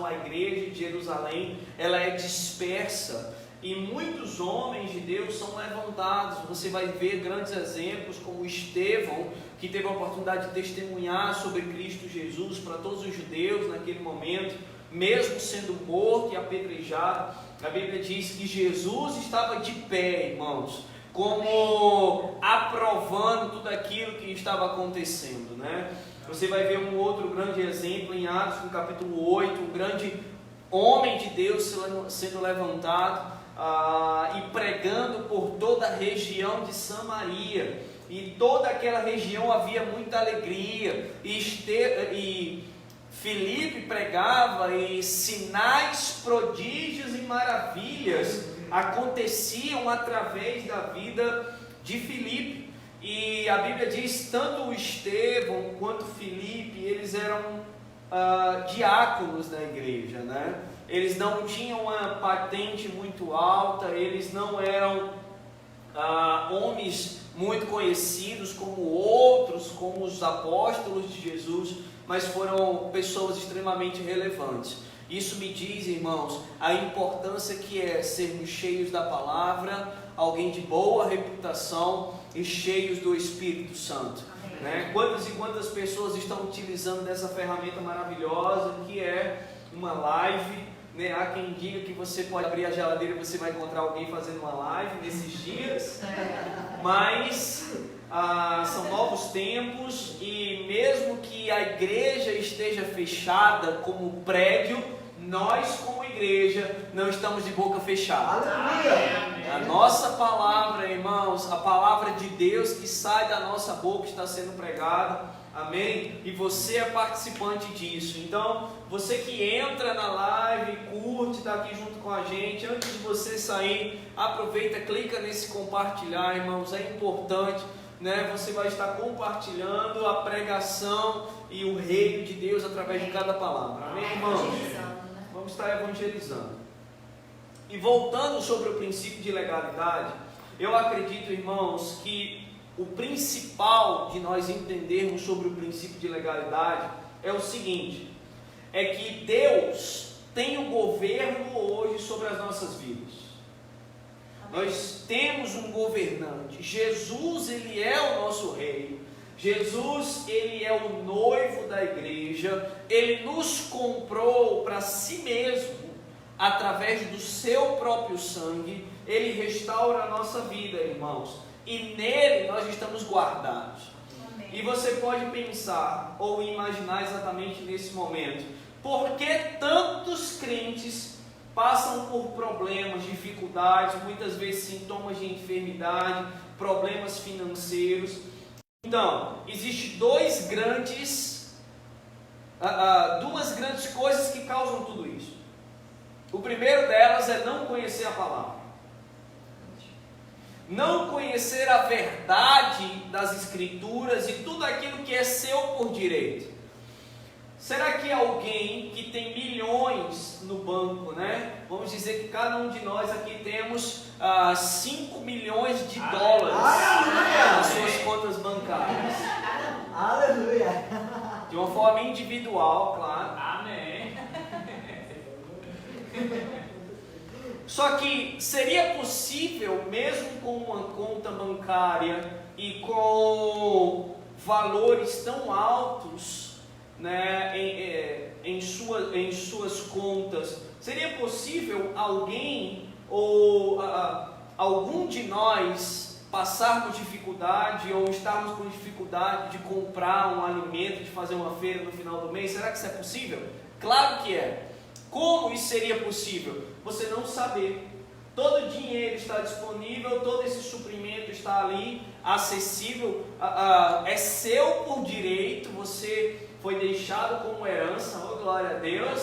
a igreja de Jerusalém, ela é dispersa. E muitos homens de Deus são levantados. Você vai ver grandes exemplos como Estevão, que teve a oportunidade de testemunhar sobre Cristo Jesus para todos os judeus naquele momento, mesmo sendo morto e apedrejado. A Bíblia diz que Jesus estava de pé, irmãos, como aprovando tudo aquilo que estava acontecendo, né? Você vai ver um outro grande exemplo em Atos, no capítulo 8, um grande homem de Deus sendo levantado e pregando por toda a região de Samaria. E toda aquela região havia muita alegria. E Filipe pregava e sinais, prodígios e maravilhas aconteciam através da vida de Filipe. E a Bíblia diz, tanto o Estevão quanto Filipe, eles eram diáconos da igreja, né? Eles não tinham uma patente muito alta, eles não eram homens muito conhecidos como outros, como os apóstolos de Jesus, mas foram pessoas extremamente relevantes. Isso me diz, irmãos, a importância que é sermos cheios da palavra, alguém de boa reputação e cheios do Espírito Santo, né? Quantas e quantas pessoas estão utilizando dessa ferramenta maravilhosa que é uma live, né? Há quem diga que você pode abrir a geladeira e você vai encontrar alguém fazendo uma live nesses dias, mas são novos tempos, e mesmo que a igreja esteja fechada como prédio, nós como igreja não estamos de boca fechada. A nossa palavra, irmãos, a palavra de Deus que sai da nossa boca está sendo pregada, amém? E você é participante disso. Então, você que entra na live, curte, está aqui junto com a gente, antes de você sair, aproveita, clica nesse compartilhar, irmãos, é importante, né? Você vai estar compartilhando a pregação e o reino de Deus através de cada palavra, amém, irmãos? Vamos estar evangelizando. E voltando sobre o princípio de legalidade, eu acredito, irmãos, que o principal de nós entendermos sobre o princípio de legalidade é o seguinte: é que Deus tem o governo hoje sobre as nossas vidas. Nós temos um governante. Jesus, ele é o nosso rei. Jesus, ele é o noivo da igreja. Ele nos comprou para si mesmo através do seu próprio sangue. Ele restaura a nossa vida, irmãos, e nele nós estamos guardados. Amém. E você pode pensar ou imaginar exatamente nesse momento: por que tantos crentes passam por problemas, dificuldades, muitas vezes sintomas de enfermidade, problemas financeiros? Então, existem duas grandes coisas que causam tudo isso. O primeiro delas é não conhecer a palavra, não conhecer a verdade das Escrituras e tudo aquilo que é seu por direito. Será que alguém que tem milhões no banco, né? Vamos dizer que cada um de nós aqui temos 5 milhões de dólares nas suas contas bancárias. Aleluia. De uma forma individual, claro. Amém. Só que seria possível, mesmo com uma conta bancária e com valores tão altos, né, em suas contas, seria possível alguém ou algum de nós passarmos dificuldade ou estarmos com dificuldade de comprar um alimento, de fazer uma feira no final do mês? Será que isso é possível? Claro que é. Como isso seria possível? Você não saber. Todo o dinheiro está disponível, todo esse suprimento está ali, acessível, é seu por direito, você foi deixado como herança, oh glória a Deus,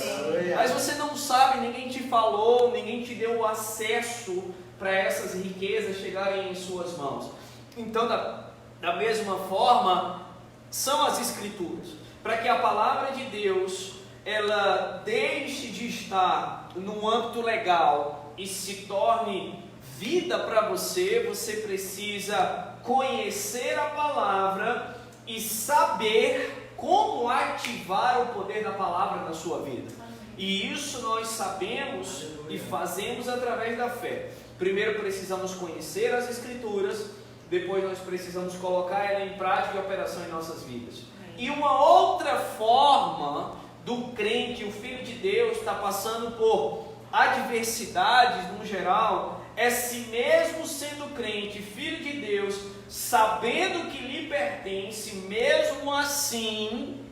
mas você não sabe, ninguém te falou, ninguém te deu o acesso para essas riquezas chegarem em suas mãos. Então, da mesma forma, são as Escrituras, para que a palavra de Deus, ela deixe de estar no âmbito legal e se torne vida para você, você precisa conhecer a palavra e saber como ativar o poder da palavra na sua vida. E isso nós sabemos e fazemos através da fé. Primeiro precisamos conhecer as Escrituras, depois nós precisamos colocar ela em prática e operação em nossas vidas. E uma outra forma do crente, o Filho de Deus, está passando por adversidades no geral, é se mesmo sendo crente, Filho de Deus, sabendo que lhe pertence, mesmo assim,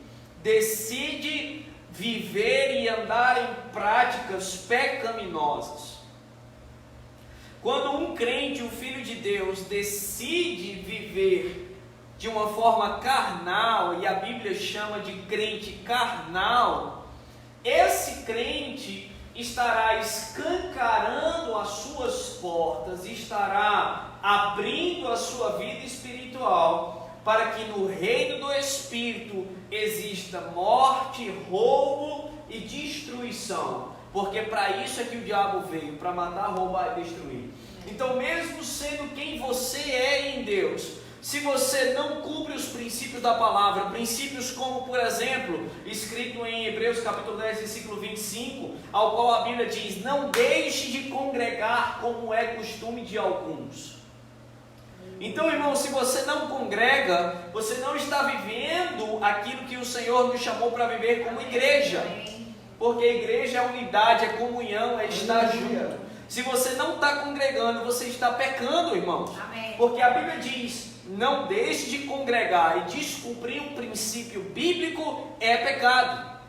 decide viver e andar em práticas pecaminosas. Quando um crente, um Filho de Deus, decide viver de uma forma carnal, e a Bíblia chama de crente carnal, esse crente estará escancarando as suas portas, estará abrindo a sua vida espiritual para que no reino do Espírito exista morte, roubo e destruição, porque para isso é que o diabo veio, para matar, roubar e destruir. Então, mesmo sendo quem você é em Deus, se você não cumpre os princípios da palavra, princípios como, por exemplo, escrito em Hebreus capítulo 10, versículo 25, ao qual a Bíblia diz: não deixe de congregar como é costume de alguns. Então, irmão, se você não congrega, você não está vivendo aquilo que o Senhor nos chamou para viver como igreja. Porque a igreja é unidade, é comunhão, é estar junto. Se você não está congregando, você está pecando, irmãos. Amém. Porque a Bíblia diz: não deixe de congregar, e descumprir um princípio bíblico é pecado.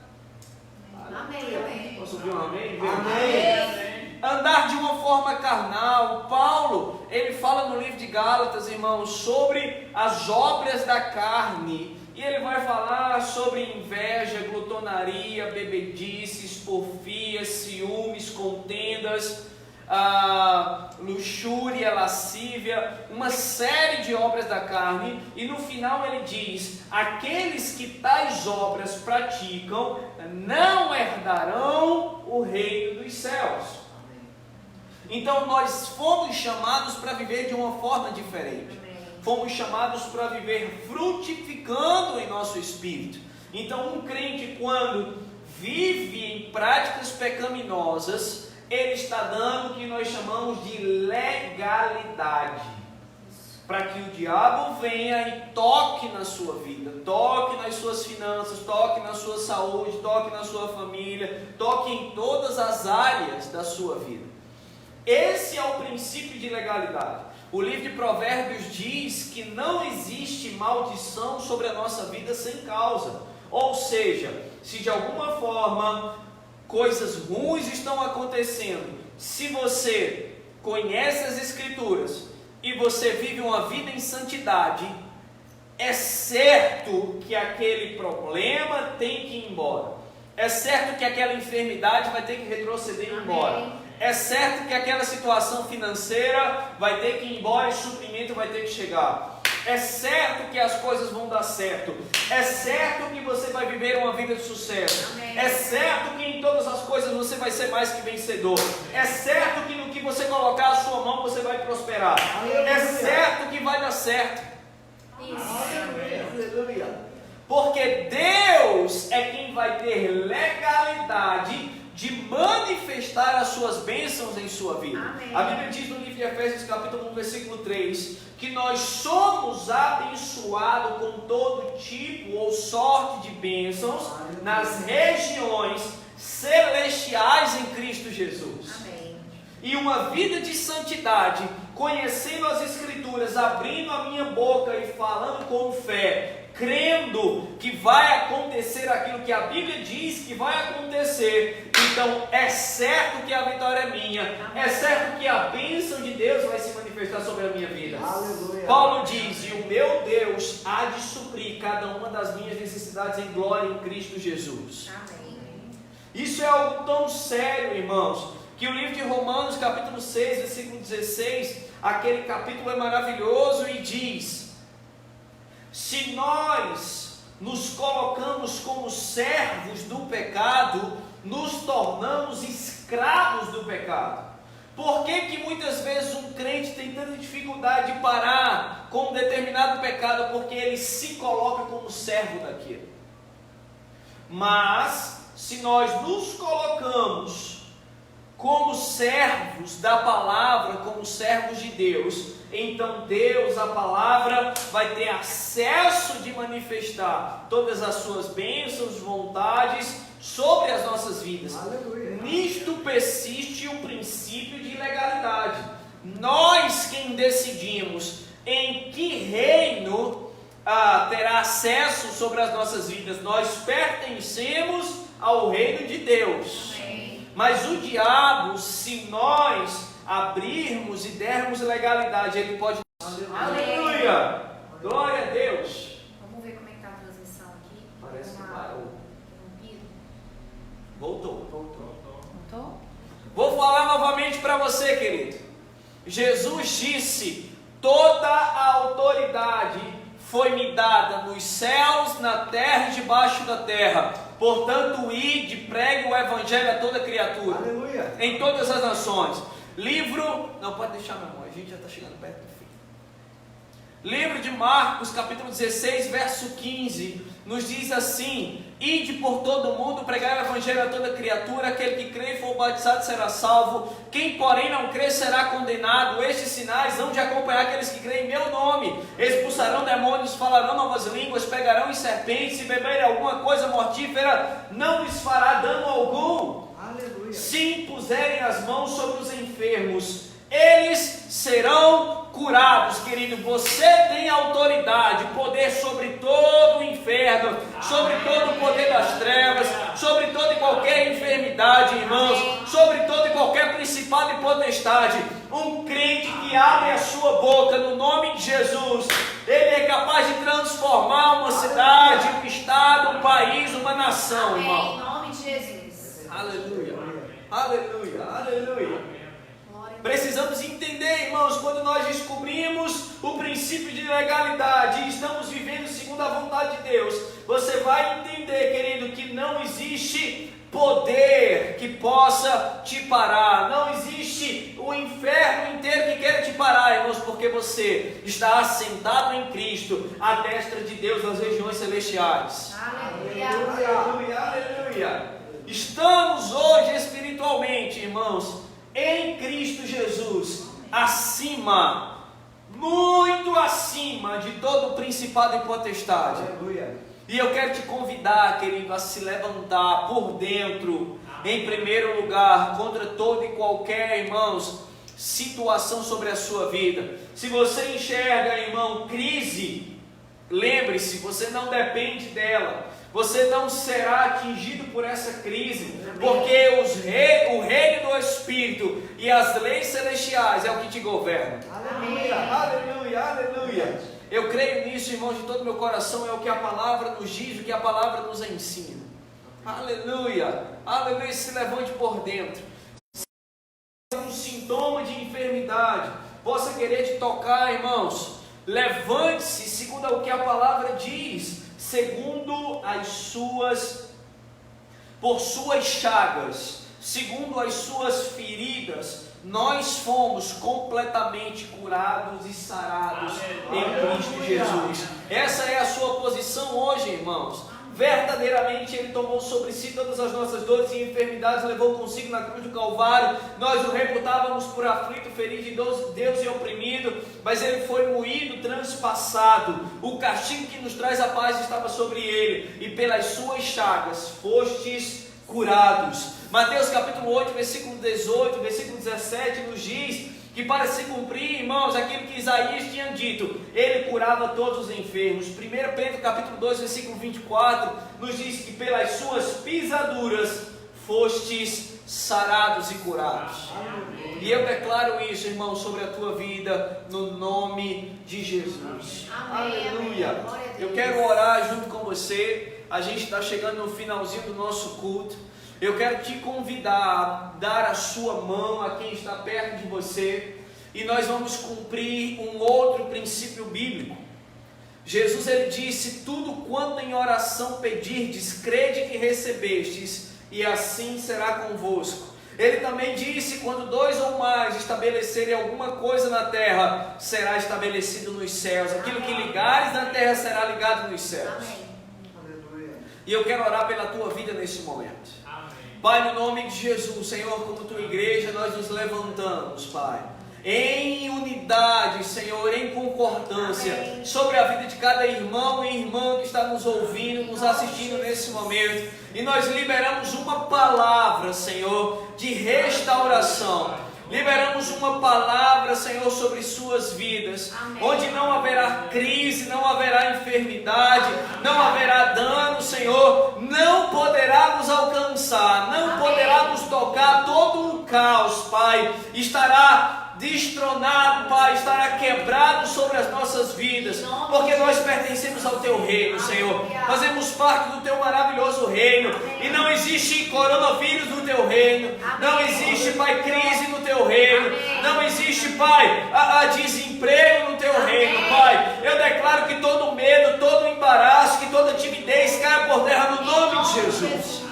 Amém. Posso ouvir um amém? Amém. Andar de uma forma carnal. Paulo, ele fala no livro de Gálatas, irmãos, sobre as obras da carne. E ele vai falar sobre inveja, glutonaria, bebedices, porfias, ciúmes, contendas, luxúria, lascívia, uma série de obras da carne. E no final ele diz: aqueles que tais obras praticam não herdarão o reino dos céus. Então nós fomos chamados para viver de uma forma diferente. Fomos chamados para viver frutificando em nosso espírito. Então um crente, quando vive em práticas pecaminosas, ele está dando o que nós chamamos de legalidade, para que o diabo venha e toque na sua vida, toque nas suas finanças, toque na sua saúde, toque na sua família, toque em todas as áreas da sua vida. Esse é o princípio de legalidade. O livro de Provérbios diz que não existe maldição sobre a nossa vida sem causa. Ou seja, se de alguma forma coisas ruins estão acontecendo, se você conhece as Escrituras e você vive uma vida em santidade, é certo que aquele problema tem que ir embora. É certo que aquela enfermidade vai ter que retroceder e ir embora. É certo que aquela situação financeira vai ter que ir embora e suprimento vai ter que chegar. É certo que as coisas vão dar certo. É certo que você vai viver uma vida de sucesso. Amém. É certo que em todas as coisas você vai ser mais que vencedor. É certo que no que você colocar a sua mão você vai prosperar. É certo que vai dar certo. Isso. Porque Deus é quem vai ter legalidade de manifestar as suas bênçãos em sua vida. Amém. A Bíblia diz no livro de Efésios capítulo 1, versículo 3, que nós somos abençoados com todo tipo ou sorte de bênçãos nas regiões celestiais em Cristo Jesus. Amém. E uma vida de santidade, conhecendo as Escrituras, abrindo a minha boca e falando com fé, crendo que vai acontecer aquilo que a Bíblia diz que vai acontecer, então é certo que a vitória é minha, é certo que a bênção de Deus vai se manifestar sobre a minha vida. Aleluia. Paulo diz: e o meu Deus há de suprir cada uma das minhas necessidades em glória em Cristo Jesus. Amém. Isso é algo tão sério, irmãos, que o livro de Romanos capítulo 6, versículo 16, aquele capítulo é maravilhoso e diz: se nós nos colocamos como servos do pecado, nos tornamos escravos do pecado. Por que muitas vezes um crente tem tanta dificuldade de parar com um determinado pecado? Porque ele se coloca como servo daquilo. Mas, se nós nos colocamos como servos da palavra, como servos de Deus, então Deus, a palavra, vai ter acesso de manifestar todas as suas bênçãos, vontades sobre as nossas vidas. Aleluia. Nisto persiste o princípio de legalidade. Nós quem decidimos em que reino terá acesso sobre as nossas vidas. Nós pertencemos ao reino de Deus. Amém. Mas o diabo, se nós abrirmos e dermos legalidade, ele pode... Aleluia! Glória a Deus! Vamos ver como é que está a transmissão aqui. Parece que Uma- parou. interrompido. Voltou. Voltou? Vou falar novamente para você, querido. Jesus disse: toda a autoridade foi-me dada nos céus, na terra e debaixo da terra. Portanto, ide, pregue o evangelho a toda criatura, Aleluia. em todas as nações. Livro... Não, pode deixar, meu irmão, a gente já está chegando perto do fim. Livro de Marcos, capítulo 16, verso 15, nos diz assim: ide por todo o mundo, pregai o evangelho a toda criatura, aquele que crê e for batizado será salvo, quem porém não crê será condenado. Estes sinais hão de acompanhar aqueles que creem em meu nome: expulsarão demônios, falarão novas línguas, pegarão em serpentes, se beberem alguma coisa mortífera, não lhes fará dano algum. Aleluia. Se impuserem as mãos sobre os enfermos, eles serão curados. Querido, você tem autoridade, poder sobre todo o inferno, sobre todo o poder das trevas, sobre toda e qualquer enfermidade, irmãos, sobre todo e qualquer principado e potestade. Um crente que abre a sua boca no nome de Jesus, ele é capaz de transformar uma cidade, um estado, um país, uma nação, Amém. irmão. Em nome de Jesus. Aleluia, aleluia, aleluia. Glória a Deus. Precisamos entender, irmãos, quando nós descobrimos o princípio de legalidade e estamos vivendo segundo a vontade de Deus, você vai entender, querido, que não existe poder que possa te parar, não existe o inferno inteiro que quer te parar, irmãos, porque você está assentado em Cristo, à destra de Deus nas regiões celestiais. Aleluia. Aleluia, aleluia. Estamos hoje espiritualmente, irmãos, em Cristo Jesus, acima, muito acima de todo principado e potestade. Aleluia. E eu quero te convidar, querido, a se levantar por dentro, em primeiro lugar, contra toda e qualquer, irmãos, situação sobre a sua vida. Se você enxerga, irmão, crise, lembre-se, você não depende dela. Você não será atingido por essa crise, porque o reino do Espírito e as leis celestiais é o que te governa. Aleluia. Aleluia, aleluia. Eu creio nisso, irmãos, de todo o meu coração. É o que a palavra nos diz, o que a palavra nos ensina. Aleluia, aleluia. Se levante por dentro. Se um sintoma de enfermidade possa querer te tocar, irmãos, levante-se segundo o que a palavra diz, segundo por suas chagas, segundo as suas feridas, nós fomos completamente curados e sarados em Cristo Jesus. Essa é a sua posição hoje, irmãos. Verdadeiramente Ele tomou sobre si todas as nossas dores e enfermidades, levou consigo na cruz do Calvário. Nós o reputávamos por aflito, ferido de Deus e oprimido, mas Ele foi moído, transpassado. O castigo que nos traz a paz estava sobre Ele, e pelas suas chagas fostes curados. Mateus capítulo 8, versículo 18, versículo 17 nos diz que para se cumprir, irmãos, aquilo que Isaías tinha dito, Ele curava todos os enfermos. 1 Pedro capítulo 2, versículo 24, nos diz que pelas suas pisaduras fostes sarados e curados. E eu declaro isso, irmão, sobre a tua vida, no nome de Jesus. Amém. Aleluia. Glória a Deus. Eu quero orar junto com você. A gente está chegando no finalzinho do nosso culto. Eu quero te convidar a dar a sua mão a quem está perto de você, e nós vamos cumprir um outro princípio bíblico. Jesus, Ele disse: tudo quanto em oração pedirdes, crede que recebestes, e assim será convosco. Ele também disse: quando 2 ou mais estabelecerem alguma coisa na terra, será estabelecido nos céus. Aquilo que ligares na terra será ligado nos céus. Amém. E eu quero orar pela tua vida nesse momento. Pai, no nome de Jesus, Senhor, como tua igreja, nós nos levantamos, Pai, em unidade, Senhor, em concordância, Amém, sobre a vida de cada irmão e irmã que está nos ouvindo, nos assistindo nesse momento, e nós liberamos uma palavra, Senhor, de restauração. Liberamos uma palavra, Senhor, sobre suas vidas. Amém. Onde não haverá crise, não haverá enfermidade, não haverá dano, Senhor, não poderá nos alcançar, não poderá nos tocar. Todo o caos, Pai, estará destronado, Pai, estará quebrado sobre as nossas vidas, porque nós pertencemos ao Teu reino, Senhor. Fazemos parte do Teu maravilhoso reino, e não existe coronavírus no Teu reino, não existe, Pai, crise no Teu reino, não existe, Pai, desemprego no Teu reino, Pai. Eu declaro que todo medo, todo embaraço, que toda timidez caia por terra no nome de Jesus.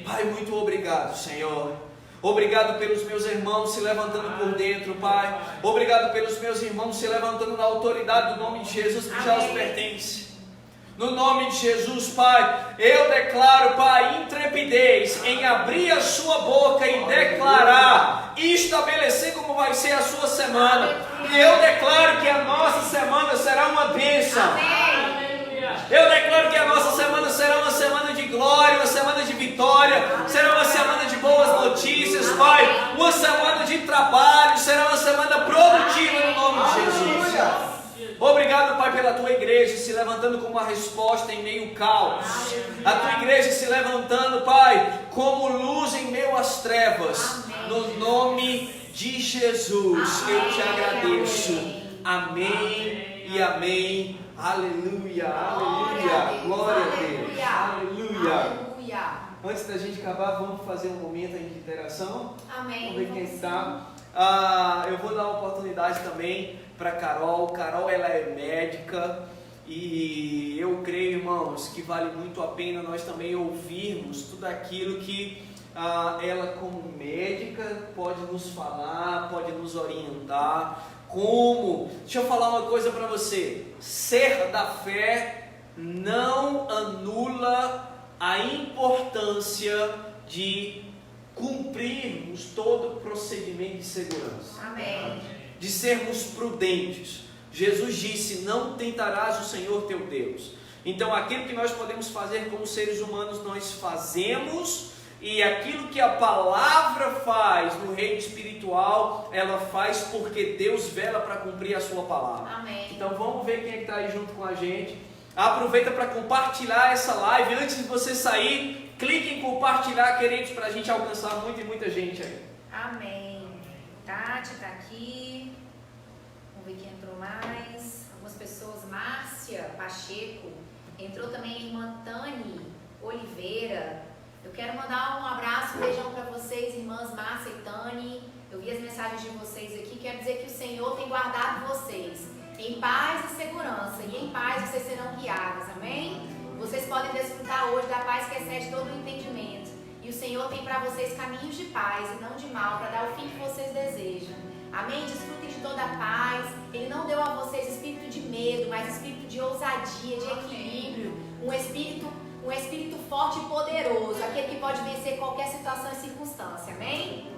Pai, muito obrigado, Senhor. Obrigado pelos meus irmãos se levantando por dentro, Pai. Obrigado pelos meus irmãos se levantando na autoridade do nome de Jesus que já os pertence. No nome de Jesus, Pai, eu declaro, Pai, intrepidez em abrir a sua boca e declarar, e estabelecer como vai ser a sua semana. E eu declaro que a nossa semana será uma bênção. Eu declaro que a nossa semana será uma semana de glória, uma semana de vitória, será uma semana de boas notícias, Pai, uma semana de trabalho, será uma semana produtiva no nome de Jesus. Obrigado, Pai, pela tua igreja se levantando como uma resposta em meio ao caos. A tua igreja se levantando, Pai, como luz em meio às trevas. No nome de Jesus, eu te agradeço. Amém e amém. Aleluia, aleluia, glória a Deus, aleluia. Antes da gente acabar, vamos fazer um momento de interação. Amém. Vamos ver quem está. Eu vou dar uma oportunidade também para Carol. Carol, ela é médica, e eu creio, irmãos, que vale muito a pena nós também ouvirmos tudo aquilo que ela como médica pode nos falar, pode nos orientar como. Deixa eu falar uma coisa para você: ser da fé não anula a importância de cumprirmos todo o procedimento de segurança. Amém. De sermos prudentes. Jesus disse: não tentarás o Senhor teu Deus. Então aquilo que nós podemos fazer como seres humanos, nós fazemos, e aquilo que a palavra faz no reino espiritual, ela faz porque Deus vela para cumprir a sua palavra. Amém. Então vamos ver quem é que está aí junto com a gente. Aproveita para compartilhar essa live. Antes de você sair, clique em compartilhar, queridos, para a gente alcançar muita gente aí. Amém. Tati está aqui. Vamos ver quem entrou mais. Algumas pessoas. Márcia Pacheco. Entrou também a irmã Tani Oliveira. Eu quero mandar um abraço, um beijão para vocês, irmãs Márcia e Tani. Eu vi as mensagens de vocês aqui. Quero dizer que o Senhor tem guardado vocês em paz e segurança. E em paz vocês serão guiadas. Amém? Vocês podem desfrutar hoje da paz que excede todo o entendimento. E o Senhor tem para vocês caminhos de paz e não de mal, para dar o fim que vocês desejam. Amém? Desfrutem de toda a paz. Ele não deu a vocês espírito de medo, mas espírito de ousadia, de equilíbrio. Um espírito forte e poderoso. Aquele que pode vencer qualquer situação e circunstância. Amém?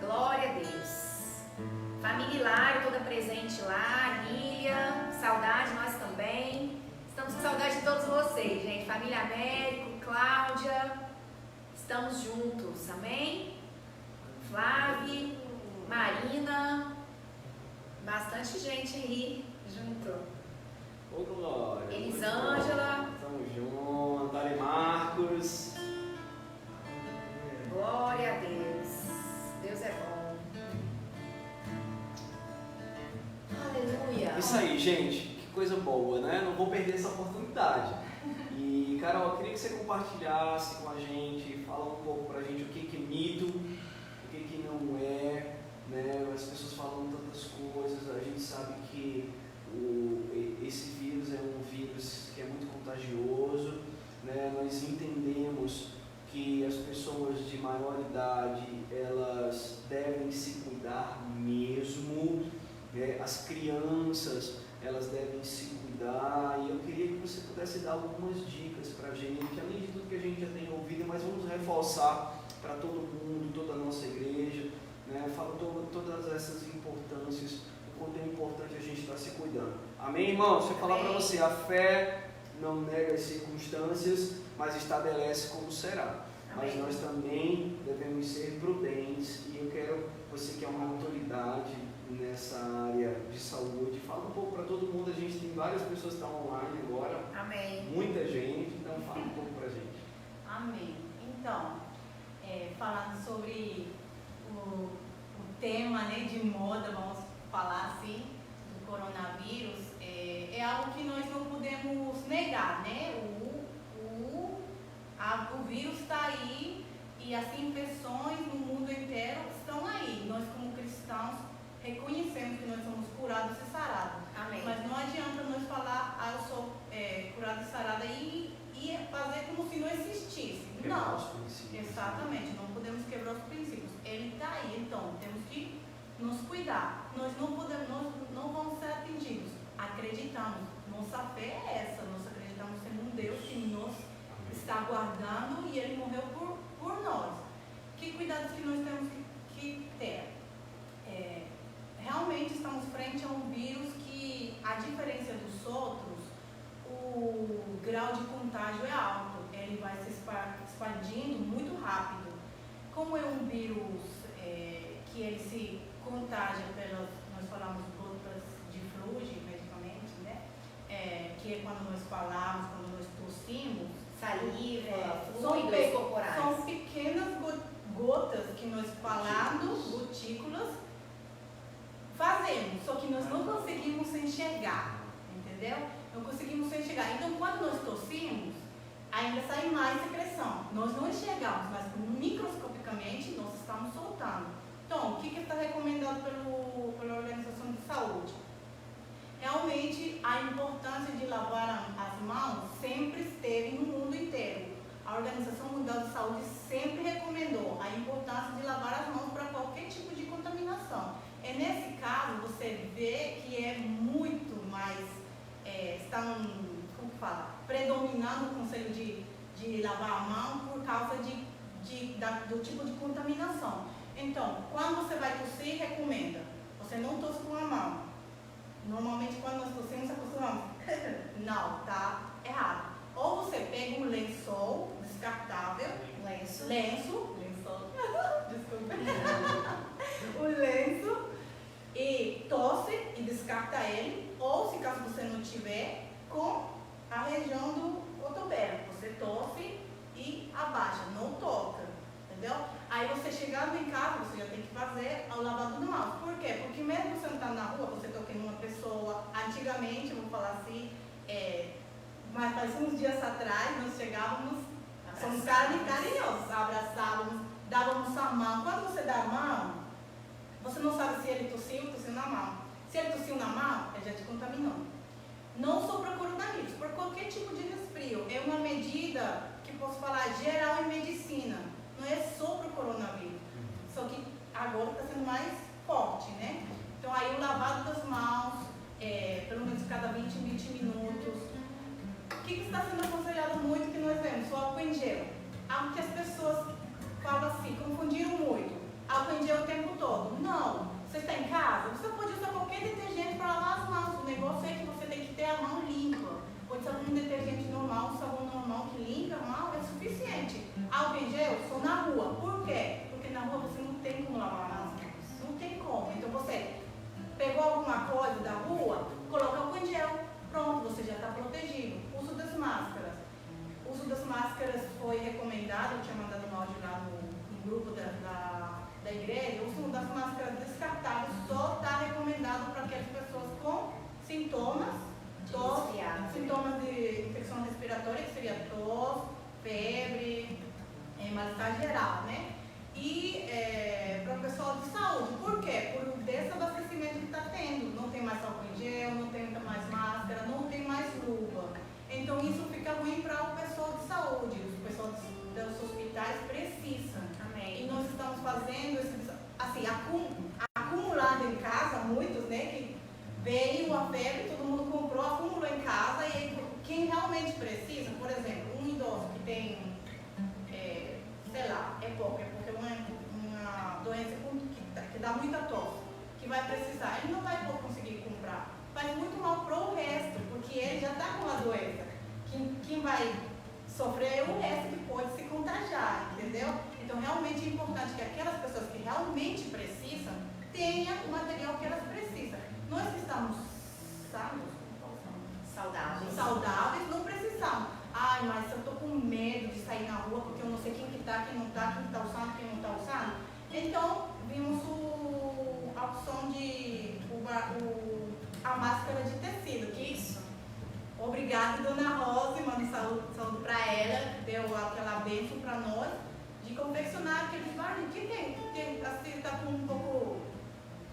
Glória a Deus. Família Hilário, toda presente lá. Lília, saudade, nós também. Estamos com saudade de todos vocês, gente. Família Américo, Cláudia. Estamos juntos, amém? Flávia, Marina, bastante gente aí junto. Ô glória. Elisângela. Tamo junto. Dali Marcos. Glória a Deus. Deus é bom. Aleluia. Isso aí, gente. Que coisa boa, né? Não vou perder essa oportunidade. E, Carol, eu queria que você compartilhasse com a gente, fala um pouco pra gente o que é mito, o que não é, né? As pessoas falam tantas coisas, a gente sabe que esse vírus é um vírus que é muito contagioso, né? Nós entendemos que as pessoas de maior idade, elas devem se cuidar mesmo, né? As crianças, elas devem se cuidar, e eu queria que você pudesse dar algumas dicas para a gente, além de tudo que a gente já tem ouvido, mas vamos reforçar para todo mundo, toda a nossa igreja, né? Fala todas essas importâncias, o quanto é importante a gente estar se cuidando. Amém, irmão? Deixa eu falar para você, a fé não nega as circunstâncias, mas estabelece como será. Mas Amém. nós também devemos ser prudentes, e eu quero, você que é uma autoridade nessa área de saúde, fala um pouco para todo mundo. A gente tem várias pessoas que estão online agora, Amém. muita gente, então fala um pouco para a gente. Amém. Então, falando sobre o tema, né, de moda, vamos falar assim, do coronavírus, é algo que nós não podemos negar, né? O vírus está aí e as infecções no mundo inteiro estão aí. Nós, como cristãos, reconhecemos que nós somos curados e sarados. Amém. Mas não adianta nós falar, eu sou curado e sarada e fazer como se não existisse. Quebrar Não. os princípios. Exatamente, não podemos quebrar os princípios. Ele está aí, então temos que nos cuidar. Nós não vamos ser atingidos. Acreditamos. Nossa fé é essa. Nós acreditamos em um Deus que nos está guardando e Ele morreu por nós. Que cuidados que nós temos que ter? Realmente estamos frente a um vírus que, a diferença dos outros, o grau de contágio é alto. Ele vai se expandindo muito rápido. Como é um vírus que ele se contagia pelas, nós falamos, gotas de fluge, medicamente, né? Que é quando nós falamos, quando nós tossimos, Saliva, são fluidos corporais. São pequenas gotas que nós falamos, gotículas, fazemos, só que nós não conseguimos enxergar, entendeu? Não conseguimos enxergar. Então, quando nós tossimos, ainda sai mais secreção. Nós não enxergamos, mas microscopicamente nós estamos soltando. Então, o que está recomendado pela Organização de Saúde? Realmente, a importância de lavar as mãos sempre esteve no mundo inteiro. A Organização Mundial de Saúde sempre recomendou a importância de lavar as mãos para qualquer tipo de contaminação. E nesse caso, você vê que é muito mais, como que fala? Predominando o conselho de lavar a mão por causa do tipo de contaminação. Então, quando você vai tossir, recomenda, você não tosse com a mão. Normalmente, quando nós tossimos, acostumamos. Não, tá errado. Ou você pega um lençol descartável, desculpa, o lenço, e tosse e descarta ele, ou se caso você não tiver, com a região do cotovelo, você tosse e abaixa, não toca, entendeu? Aí você chegando em casa, você já tem que fazer o lavado de mãos. Por quê? Porque mesmo você não está na rua, você toca em uma pessoa, antigamente, vou falar assim, mas faz uns dias atrás, nós chegávamos, somos carinhosos, abraçávamos, dávamos a mão. Quando você dá a mão, você não sabe se ele tossiu na mão. Se ele tossiu na mão, ele já te contaminou. Não só para coronavírus, por qualquer tipo de resfrio. É uma medida que posso falar geral em medicina. Não é só para o coronavírus. Só que agora está sendo mais forte, né? Então aí o lavado das mãos, pelo menos cada 20 minutos. O que está sendo aconselhado muito que nós vemos? O álcool em gel. Algo que as pessoas falam assim, confundiram muito. Álcool em gel o tempo todo. Não. Você está em casa, você pode usar qualquer detergente para lavar as mãos. O negócio é que você tem que ter a mão limpa. Pode ser um detergente normal, um sabão normal que limpa a mão, é suficiente. Álcool em gel só na rua. Por quê? Porque na rua você não tem como lavar a mão. Não tem como. Então você pegou alguma coisa da rua, coloca álcool em gel. Pronto, você já está protegido. Uso das máscaras. O uso das máscaras foi recomendado, eu tinha mandado um áudio lá no grupo da igreja. O uso das máscaras descartáveis só está recomendado para aquelas pessoas com sintomas de infecção respiratória, que seria tosse, febre, mal-estar geral, né? E para o pessoal de saúde. Por quê? Por desabastecimento que está tendo. Não tem mais álcool em gel, não tem mais máscara, não tem mais luva. Então isso fica ruim para o pessoal de saúde. O pessoal dos hospitais precisa. Amém. E nós estamos fazendo assim, acumulado em casa, muitos, né? Que veio a febre, todo mundo comprou, acumulou em casa. E aí, quem realmente precisa, por exemplo, um idoso que tem, sei lá, é porque é uma doença que dá muita tosse, que vai precisar, ele não vai conseguir comprar. Faz muito mal para o resto, porque ele já está com a doença. Quem vai sofrer é o resto que pode se contagiar, entendeu? Então, realmente é importante que aquelas pessoas que realmente precisam tenham o material que elas precisam. Nós que estamos saudáveis, não precisamos. Ai, mas eu estou com medo de sair na rua porque eu não sei quem que está, quem não está, quem está usando, quem não está usando. Então, vimos a opção de a máscara de tecido. Que isso? Obrigada, Dona Rosa, mando saúde para ela, que deu aquela bênção para nós, de confeccionar aqueles barulhos. Quem assim, está com um pouco,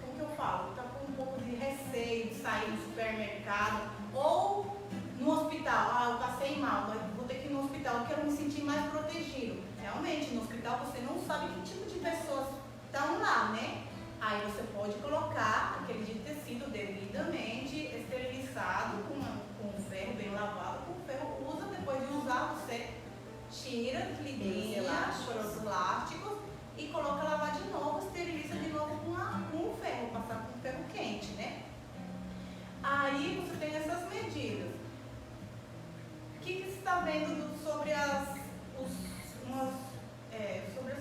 como que eu falo? Está com um pouco de receio de sair no supermercado ou no hospital. Eu passei mal, mas vou ter que ir no hospital, eu quero me sentir mais protegido. Realmente, no hospital você não sabe que tipo de pessoas estão lá, né? Aí você pode colocar aquele de tecido devidamente esterilizado, com ferro bem lavado, com ferro. Usa, depois de usar, você tira, desliga os elásticos e coloca lavar de novo, esteriliza de novo com o ferro, passar com ferro quente, né? Aí você tem essas medidas. O que você está vendo sobre as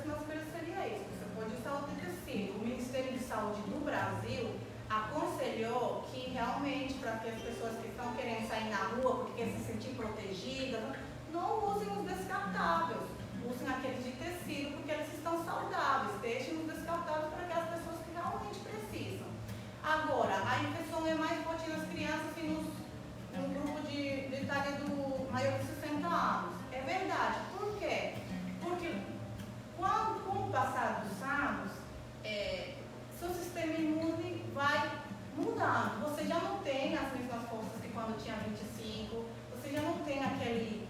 máscaras seria isso? Você pode usar o tecido. O Ministério de Saúde do Brasil aconselhou que realmente para que as pessoas que estão querendo sair na rua porque querem se sentir protegidas, não usem os descartáveis. Usem aqueles de tecido porque eles estão saudáveis. Deixem os descartáveis para aquelas pessoas que realmente precisam. Agora, a infecção é mais forte nas crianças e no grupo de idade do maior de 60 anos. É verdade. Por quê? Porque com o passar dos anos, seu sistema imune vai mudando. Você já não tem as mesmas forças que quando tinha 25, você já não tem aquele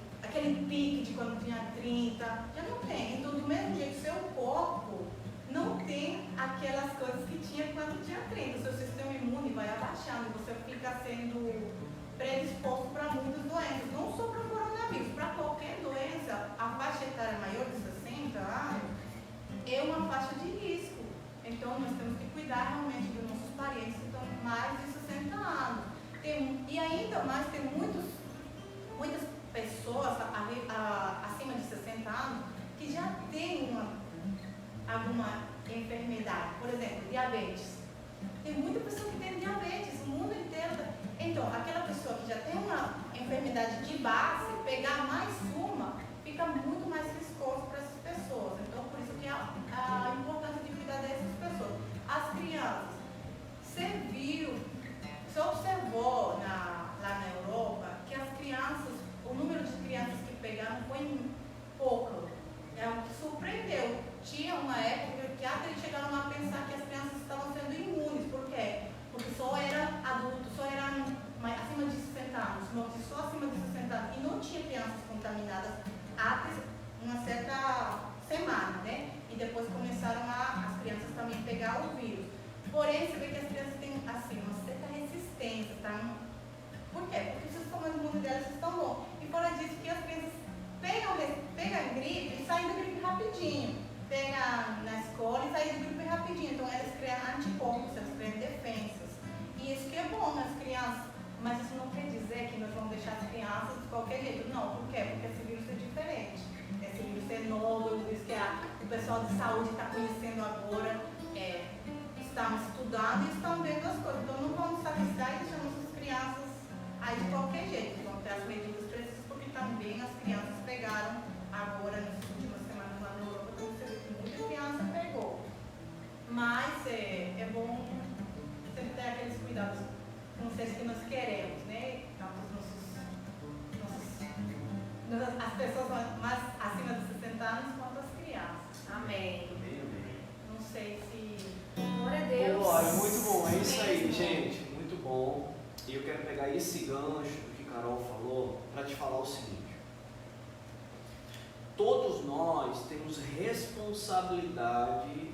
pique de quando tinha 30, já não tem. Então, do mesmo jeito, seu corpo tem aquelas coisas que tinha quando tinha 30. O seu sistema imune vai abaixando e você fica sendo predisposto para muitas doenças. Não só para o coronavírus, para qualquer doença. A faixa etária maior de 60 anos é uma faixa de risco. Então, nós temos que cuidar realmente dos nossos parentes que estão mais de 60 anos. E ainda mais, tem muitas pessoas acima de 60 anos que já têm alguma enfermidade. Por exemplo, diabetes. Tem muita pessoa que tem diabetes, o mundo inteiro. Então, aquela pessoa que já tem uma enfermidade de base, pegar mais uma, fica muito mais riscoso para essas pessoas. Então, por isso que a importância de cuidar dessas pessoas. As crianças, você observou lá na Europa que as crianças, o número de crianças que pegaram foi pouco. É o que surpreendeu. Tinha uma época que até chegaram a pensar que as crianças estavam sendo imunes. Por quê? Porque só era adultos, só eram acima de 60 anos, só acima de 60 anos. E não tinha crianças contaminadas até uma certa semana, né? E depois começaram as crianças também pegar o vírus. Porém, você vê que as crianças têm, assim, uma certa resistência, tá? Por quê? Porque os sistemas imunes delas estão bons. E fora disso, que as crianças pegam gripe e saem da gripe rapidinho. Pegam na escola e saem da gripe rapidinho. Então, elas criam anticorpos, elas criam defensas. E isso que é bom nas crianças. Mas isso não quer dizer que nós vamos deixar as crianças de qualquer jeito. Não, por quê? Porque esse vírus é diferente. Esse vírus é novo, é por isso que o pessoal de saúde está conhecendo agora, estão estudando e estão vendo as coisas. Então não vamos arriscar e deixamos as crianças aí de qualquer jeito. Vamos ter as medidas precisas, porque também as crianças pegaram agora, nas últimas semanas lá na Europa, você vê que muita criança pegou. Mas é bom sempre ter aqueles cuidados com os seres que nós queremos, né? Tanto as pessoas mais acima de 60 anos quanto as crianças. Amém. Não sei se... Glória a Deus. Glória, muito bom. É isso aí, gente. Muito bom. E eu quero pegar esse gancho do que Carol falou para te falar o seguinte. Todos nós temos responsabilidade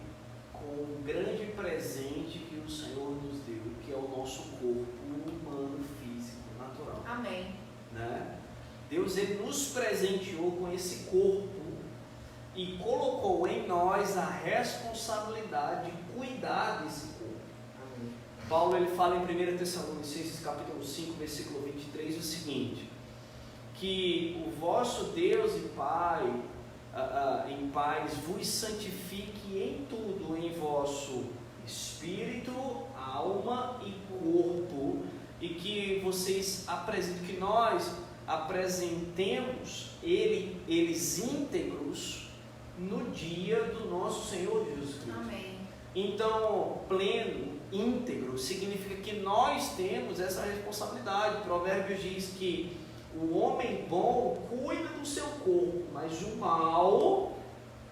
com o grande presente que o Senhor nos deu, que é o nosso corpo humano, físico, natural. Amém. Né? Deus, ele nos presenteou com esse corpo e colocou em nós a responsabilidade de cuidar desse corpo. Amém. Paulo, ele fala em 1 Tessalonicenses capítulo 5, versículo 23, o seguinte, que o vosso Deus e Pai, em paz, vos santifique em tudo, em vosso espírito, alma e corpo, e que vocês apresentem, que nós apresentemos eles íntegros no dia do nosso Senhor Jesus Cristo. Amém. Então, pleno, íntegro, significa que nós temos essa responsabilidade. Provérbios diz que o homem bom cuida do seu corpo, mas o mal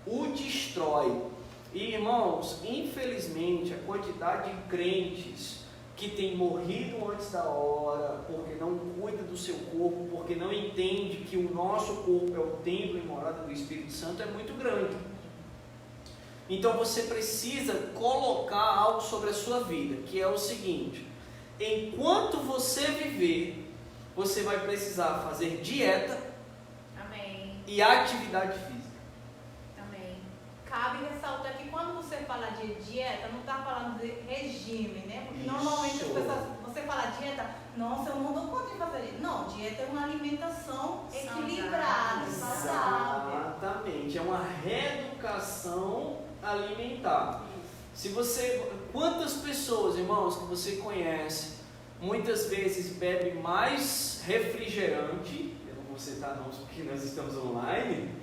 o destrói. E, irmãos, infelizmente, a quantidade de crentes que tem morrido antes da hora, porque não cuida do seu corpo, porque não entende que o nosso corpo é o templo e morada do Espírito Santo, é muito grande. Então você precisa colocar algo sobre a sua vida, que é o seguinte: enquanto você viver, você vai precisar fazer dieta. Amém. E atividade física. Amém. Cabe ressaltar que quando você fala de dieta, não está falando de regime, né? Porque Isso. normalmente as pessoas, você fala dieta, nossa, eu não dou conta de fazer isso. Não, dieta é uma alimentação equilibrada, saudável. Exatamente, é uma reeducação alimentar. Se você, quantas pessoas, irmãos, que você conhece, muitas vezes bebe mais refrigerante, eu não vou citar nomes porque nós estamos online,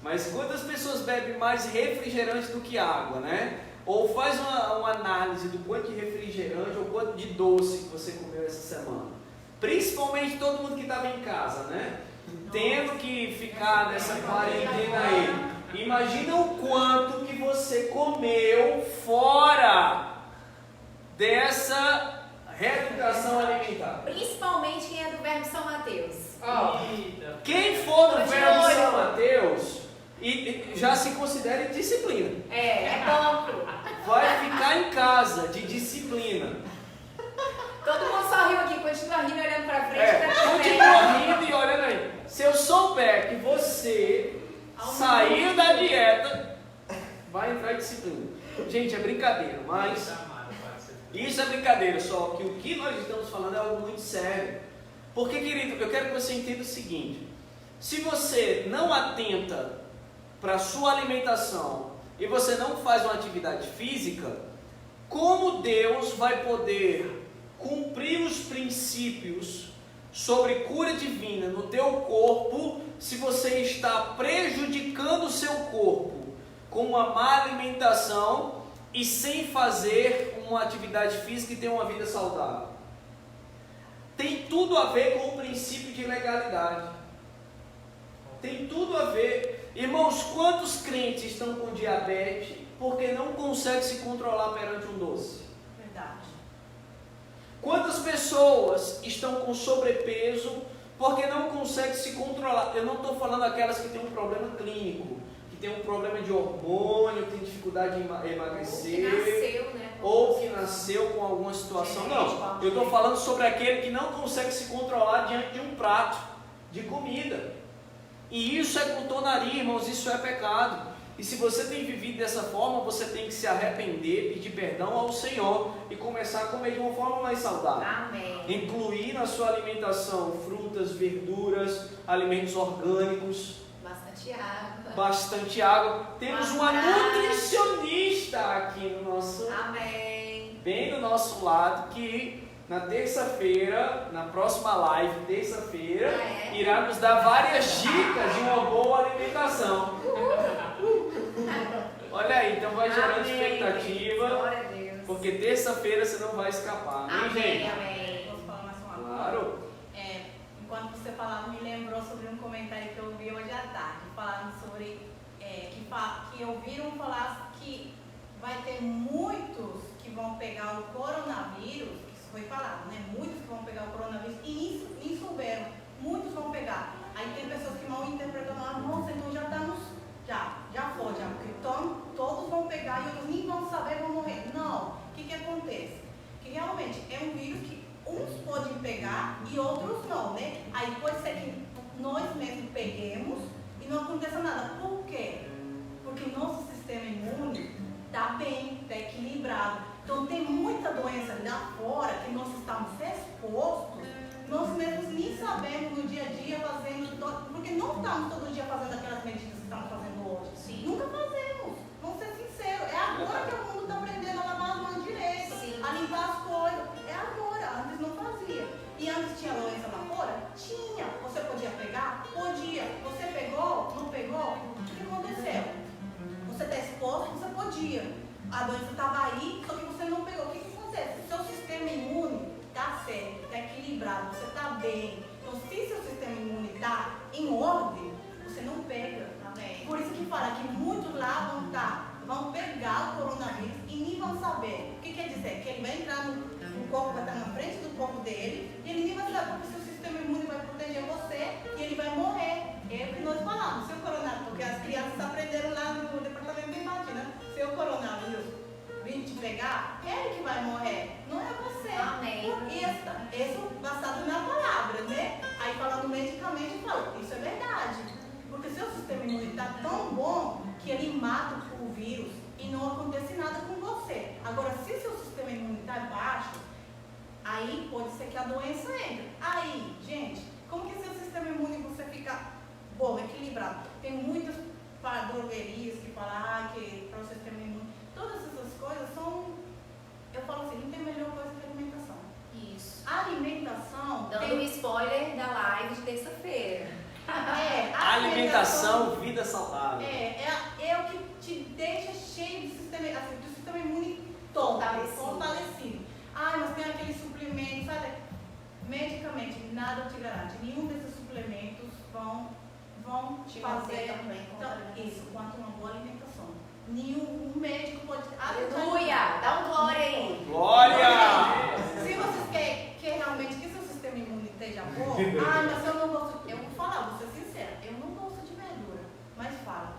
mas quantas pessoas bebem mais refrigerante do que água, né? Ou faz uma análise do quanto de refrigerante ou quanto de doce que você comeu essa semana. Principalmente todo mundo que estava em casa, né? Tendo que ficar nessa quarentena aí. Imagina o quanto que você comeu fora dessa reeducação alimentar. Principalmente quem é do Verbo São Mateus. Quem for do Verbo São Mateus E já se considere disciplina. É banco. Vai ficar em casa de disciplina. Todo mundo só riu aqui, continua rindo, olhando pra frente. Continua rindo e olhando aí. Se eu souber que você saiu da dieta, vai entrar em disciplina. Gente, é brincadeira, mas isso é brincadeira, só que o que nós estamos falando é algo muito sério. Porque, querido, eu quero que você entenda o seguinte: se você não atenta para a sua alimentação e você não faz uma atividade física, como Deus vai poder cumprir os princípios sobre cura divina no teu corpo se você está prejudicando o seu corpo com uma má alimentação e sem fazer uma atividade física e ter uma vida saudável? Tem tudo a ver com o princípio de legalidade. Tem tudo a ver. Irmãos, quantos crentes estão com diabetes porque não conseguem se controlar perante um doce? Verdade. Quantas pessoas estão com sobrepeso porque não conseguem se controlar? Eu não estou falando aquelas que têm um problema clínico, que tem um problema de hormônio, que tem dificuldade em emagrecer, ou que nasceu com alguma situação. Não, eu estou falando sobre aquele que não consegue se controlar diante de um prato de comida. E isso é glutonaria, irmãos, isso é pecado. E se você tem vivido dessa forma, você tem que se arrepender, pedir perdão ao Senhor e começar a comer de uma forma mais saudável. Amém. Incluir na sua alimentação frutas, verduras, alimentos orgânicos. Bastante água. Temos uma nutricionista aqui no nosso, Amém. bem do nosso lado, que na terça-feira, na próxima live, terça-feira, irá nos dar várias dicas de uma boa alimentação. Olha aí, então vai gerando expectativa, Glória a Deus. porque terça-feira você não vai escapar, amém, gente? Amém. Posso falar mais uma coisa? Claro. Enquanto você falava, me lembrou sobre um comentário que eu ouvi hoje à tarde, falando sobre que ouviram falar que vai ter muitos que vão pegar o coronavírus, isso foi falado, né? Muitos que vão pegar o coronavírus e nem souberam, muitos vão pegar. Aí tem pessoas que mal interpretam, nossa, então já estamos, já foi, porque então, todos vão pegar e outros nem vão saber, vão morrer. Não, o que acontece? Que realmente é um vírus que uns podem pegar e outros não, né? Aí pode ser que nós mesmos peguemos e não aconteça nada. Por quê? Porque nosso sistema imune está bem, está equilibrado. Então tem muita doença lá fora que nós estamos expostos, nós mesmos nem sabemos no dia a dia fazendo, porque não estamos todo dia fazendo aquelas medidas que estamos fazendo hoje. Sim. Nunca fazemos, vamos ser sinceros. É agora que o mundo está aprendendo a lavar as mãos direito, Sim. a limpar as coisas. É agora, antes não fazia. E antes tinha doença lá fora? Tinha. Você podia pegar? Podia. Você pegou? Não pegou? O que aconteceu? Você está exposto? Você podia. A doença estava aí, só que você não pegou. O que acontece? O seu sistema imune está certo, está equilibrado, você está bem. Então, se seu sistema imune está em ordem, você não pega. Amém. Por isso que fala que muitos lá vão pegar o coronavírus e nem vão saber. O que quer dizer? Que ele vai entrar no corpo, vai estar na frente do corpo dele e ele nem vai saber porque seu sistema imune vai proteger você e ele vai morrer. É o que nós falamos, seu coronavírus, porque as crianças aprenderam lá no departamento de enfermagem, né? Seu coronavírus vir te pegar, é ele que vai morrer, não é você. Amém. Isso basado na palavra, né? Aí falando medicamente, fala, isso é verdade. Porque seu sistema imune está tão bom que ele mata o vírus e não acontece nada com você. Agora, se seu sistema imune está baixo, aí pode ser que a doença entre. Aí, gente, como que seu sistema imune você fica bom, equilibrado? Tem muitas droguerias que falam que para o sistema imune, todas essas coisas são, eu falo assim, não tem melhor coisa que a alimentação. Isso. A alimentação Dando um spoiler da live de terça-feira. a Alimentação, vida saudável. É o que te deixa cheio de sistema, assim, do sistema imune todo, fortalecido. Mas tem aqueles suplementos, sabe? Medicamente, nada te garante. Nenhum desses suplementos vão te fazer também isso, quanto uma boa alimentação. Nenhum médico pode. Aleluia! Dá um glória aí. Glória! Se vocês querem realmente que seu sistema imune esteja bom, mas eu não gosto. Eu vou falar, vou ser sincera, eu não gosto de verdura. Mas fala,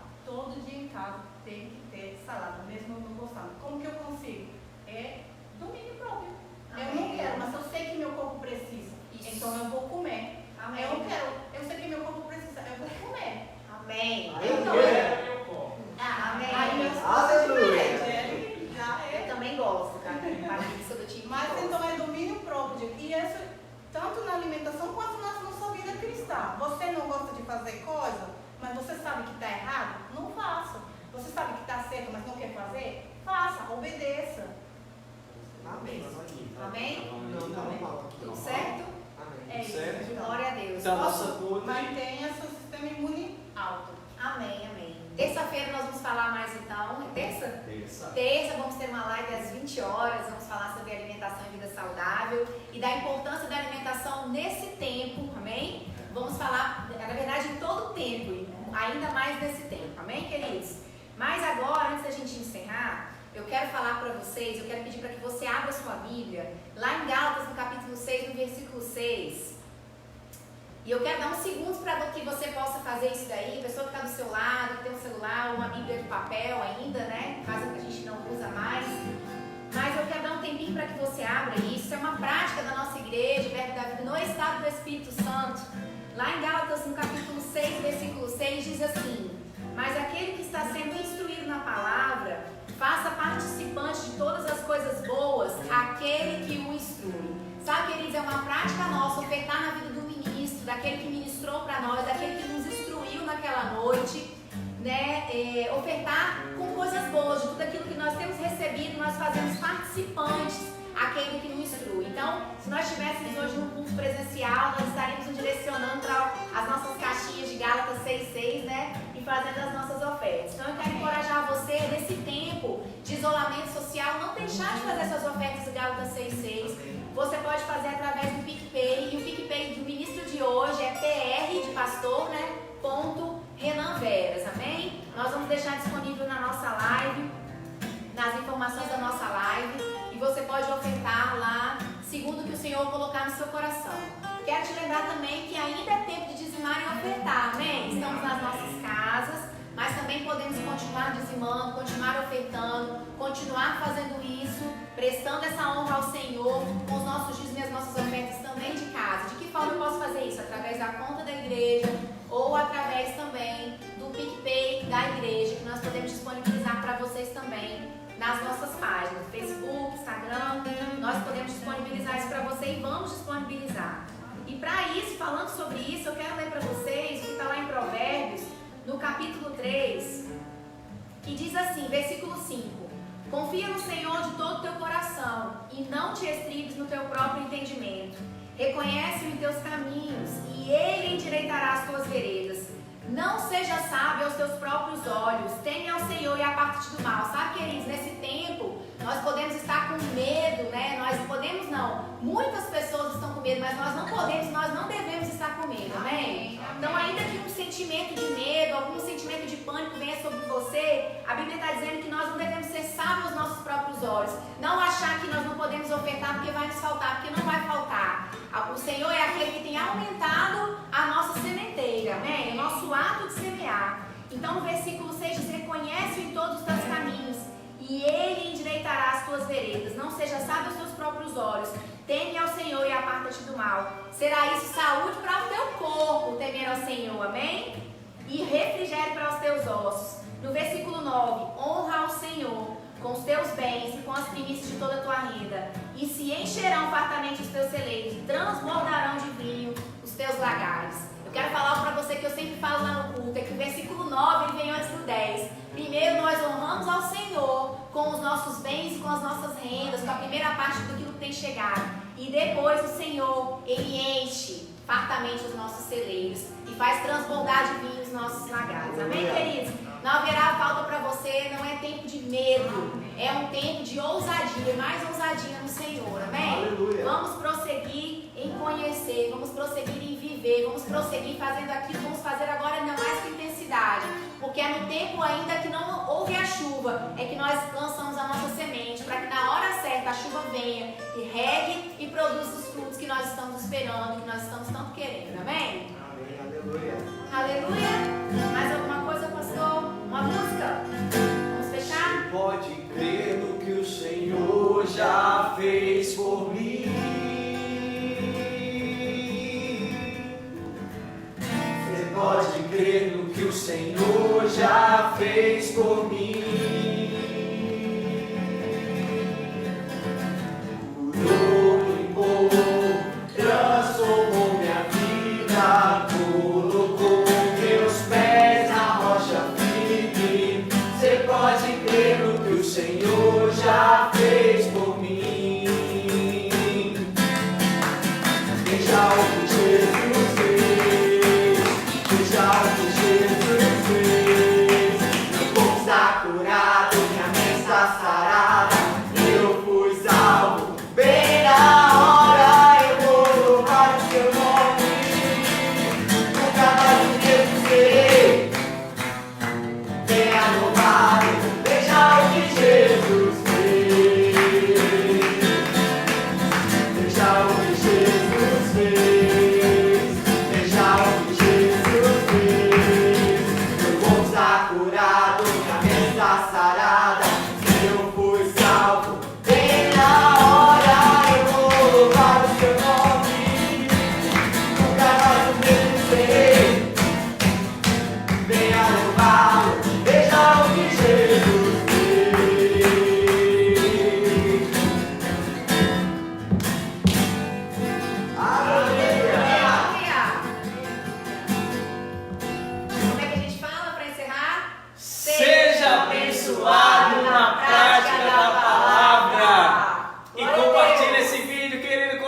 começar. Você não gosta de fazer coisa, mas você sabe que está errado? Não faça. Você sabe que está certo, mas não quer fazer? Faça, obedeça. Amém. Amém? Não, não. Tudo certo? Amém. É isso. Certo. Glória a Deus. Então, Posso? nossa saúde. Mantenha seu sistema imune alto. Amém, amém. Terça-feira nós vamos falar mais então. É terça? Terça. Terça vamos ter uma live às 20 horas. Vamos falar sobre alimentação e vida saudável e da importância da alimentação nesse tempo. Amém? Vamos falar, na verdade, em todo o tempo, ainda mais nesse tempo. Amém, queridos? Mas agora, antes da gente encerrar, eu quero falar para vocês, eu quero pedir para que você abra sua Bíblia, lá em Gálatas, no capítulo 6, no versículo 6. E eu quero dar uns segundos para que você possa fazer isso daí. A pessoa que está do seu lado, que tem um celular, uma Bíblia de papel ainda, né? Caso que a gente não usa mais. Mas eu quero dar um tempinho para que você abra isso. Isso é uma prática da nossa igreja, Verbo da Vida, no estado do Espírito Santo. Lá em Gálatas, no capítulo 6, versículo 6, diz assim: mas aquele que está sendo instruído na palavra, faça participante de todas as coisas boas, aquele que o instrui. Sabe, queridos, é uma prática nossa ofertar na vida do ministro, daquele que ministrou para nós, daquele que nos instruiu naquela noite, né? Ofertar com coisas boas, de tudo aquilo que nós temos recebido, nós fazemos participantes aquele que nos instrui. Então, se nós estivéssemos hoje no culto presencial, nós estaríamos nos direcionando para as nossas caixinhas de Gálatas 6,6, né? E fazendo as nossas ofertas. Então, eu quero encorajar você, nesse tempo de isolamento social, não deixar de fazer suas ofertas de Gálatas 6,6. Você pode fazer através do PicPay, e o PicPay do ministro de hoje é PR de pastor, né? .Renan Veras, amém? Nós vamos deixar disponível na nossa live, nas informações da nossa live, e você pode ofertar lá, segundo o que o Senhor colocar no seu coração. Quero te lembrar também que ainda é tempo de dizimar e ofertar, amém? Estamos nas nossas casas, mas também podemos continuar dizimando, continuar ofertando, continuar fazendo isso, prestando essa honra ao Senhor com os nossos dízimos e as nossas ofertas também de casa. De que forma eu posso fazer isso? Através da conta da igreja ou através também do PicPay da igreja, que nós podemos disponibilizar para vocês também nas nossas páginas, Facebook, Instagram. Nós podemos disponibilizar isso para você e vamos disponibilizar. E para isso, falando sobre isso, eu quero ler para vocês o que está lá em Provérbios, no capítulo 3, que diz assim, versículo 5: confia no Senhor de todo o teu coração e não te estribes no teu próprio entendimento. Reconhece-o em teus caminhos e Ele endireitará as tuas veredas. Não seja sábio aos teus próprios olhos, teme ao Senhor e aparte-te do mal. Sabe, queridos, nesse tempo nós podemos estar com medo, né? Nós podemos não, muitas pessoas estão com medo, mas nós não podemos, nós não devemos estar com medo, amém? Então, ainda que um sentimento de medo, algum sentimento de pânico venha sobre você, a Bíblia está dizendo que nós não devemos ser sábios aos nossos próprios olhos, não achar que nós não podemos ofertar porque vai nos faltar, porque não vai faltar. O Senhor é aquele que tem aumentado a nossa sementeira, amém? O nosso ato de semear. Então, no versículo 6 diz: reconhece-o em todos os teus caminhos e Ele endireitará as tuas veredas. Não seja sábio aos teus próprios olhos, teme ao Senhor e aparta-te do mal. Será isso saúde para o teu corpo, temer ao Senhor, amém? E refrigério para os teus ossos. No versículo 9: honra ao Senhor com os teus bens e com as primícias de toda a tua renda, e se encherão fartamente os teus celeiros, e transbordarão de vinho os teus lagares. Eu quero falar algo para você que eu sempre falo lá no culto, é que o versículo 9 ele vem antes do 10. Primeiro nós honramos ao Senhor com os nossos bens e com as nossas rendas, com a primeira parte daquilo que tem chegado. E depois o Senhor, Ele enche fartamente os nossos celeiros e faz transbordar de vinho os nossos lagares. Amém, queridos? Não haverá falta para você, não é tempo de medo, é um tempo de ousadia, mais ousadia no Senhor, amém? Aleluia. Vamos prosseguir em conhecer, vamos prosseguir em viver, vamos prosseguir fazendo aquilo, vamos fazer agora ainda mais com intensidade, porque é no tempo ainda que não houve a chuva, é que nós lançamos a nossa semente, para que na hora certa a chuva venha e regue e produza os frutos que nós estamos esperando, que nós estamos tanto querendo, amém? Amém, aleluia. Aleluia! Mais alguma coisa, pastor? Uma música? Vamos fechar? Pode crer no que o Senhor já fez por mim. Você pode crer no que o Senhor já fez por mim. Curou, limpou, transformou minha vida.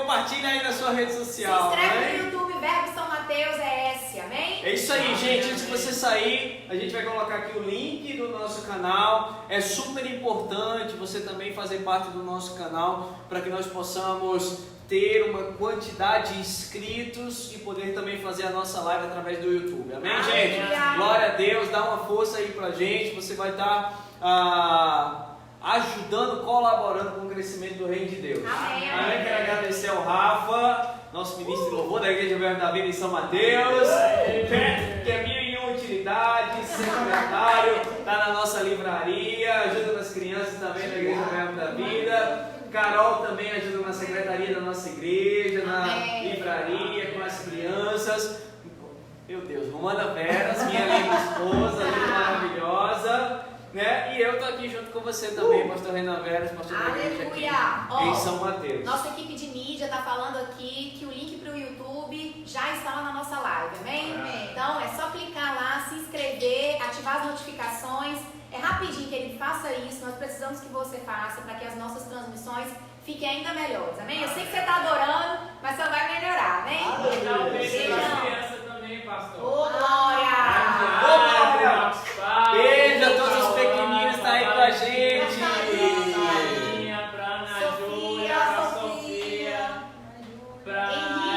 compartilha aí na sua rede Se social. inscreve Amém? no YouTube, Verbo São Mateus é S, amém? É isso aí, gente. Antes de você sair, a gente vai colocar aqui o link do nosso canal. É super importante você também fazer parte do nosso canal para que nós possamos ter uma quantidade de inscritos e poder também fazer a nossa live através do YouTube. Amém, gente? Aleluia. Glória a Deus. Dá uma força aí pra gente. Você vai estar ajudando, colaborando com o crescimento do reino de Deus. Amém. Amém. Quero agradecer ao Rafa, nosso ministro de louvor da Igreja Verbo da Vida em São Mateus, que é minha em utilidade, secretário, está na nossa livraria, ajuda nas crianças também da Igreja Verbo da Vida. Carol também ajuda na secretaria da nossa igreja, na Amém. livraria, com as crianças. Meu Deus, Romana Veras, minha linda esposa, linda, maravilhosa. Né? E eu tô aqui junto com você também, pastor Renan Veras, pastor da igreja Aleluia. aqui Ó, em São Mateus. nossa equipe de mídia está falando aqui que o link para o YouTube já está lá na nossa live, amém? Então é só clicar lá, se inscrever, ativar as notificações. É rapidinho, querido, faça isso. Nós precisamos que você faça para que as nossas transmissões fiquem ainda melhores, amém? Eu sei que você está adorando, mas só vai melhorar, amém? Dá um beijo Beijão. para criança também, pastor. Ô, glória! Ô, glória! Beijo a todos os pequeninos que estão aí com a gente. Pra Ana Júlia, pra Sofia, pra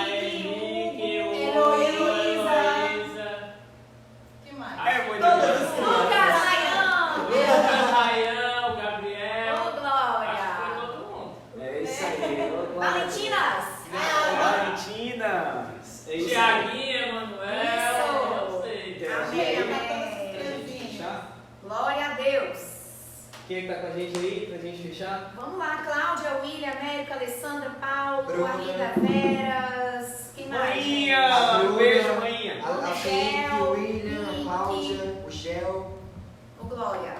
Henrique, Heloísa, Que mais? É muito bom. Lucas, Ryan! Rayan, o Gabriel. Ô, Acho que glória! foi todo mundo. É isso aí. Ô, glória. Valentinas! Valentina. É isso aí. Tiaguinha, Emanuel. Isso. Eu sei. Amém, Amém. amém. Fechar? Glória a Deus! Quem é que tá com a gente aí pra gente fechar? Vamos lá, Cláudia, William, América, Alessandra, Paulo, Bruna. Amiga Veras, quem mais? Maninha! Um beijo, maninha. A Felipe, o William, a Henrique. Cláudia, o Shell. Ô, Glória.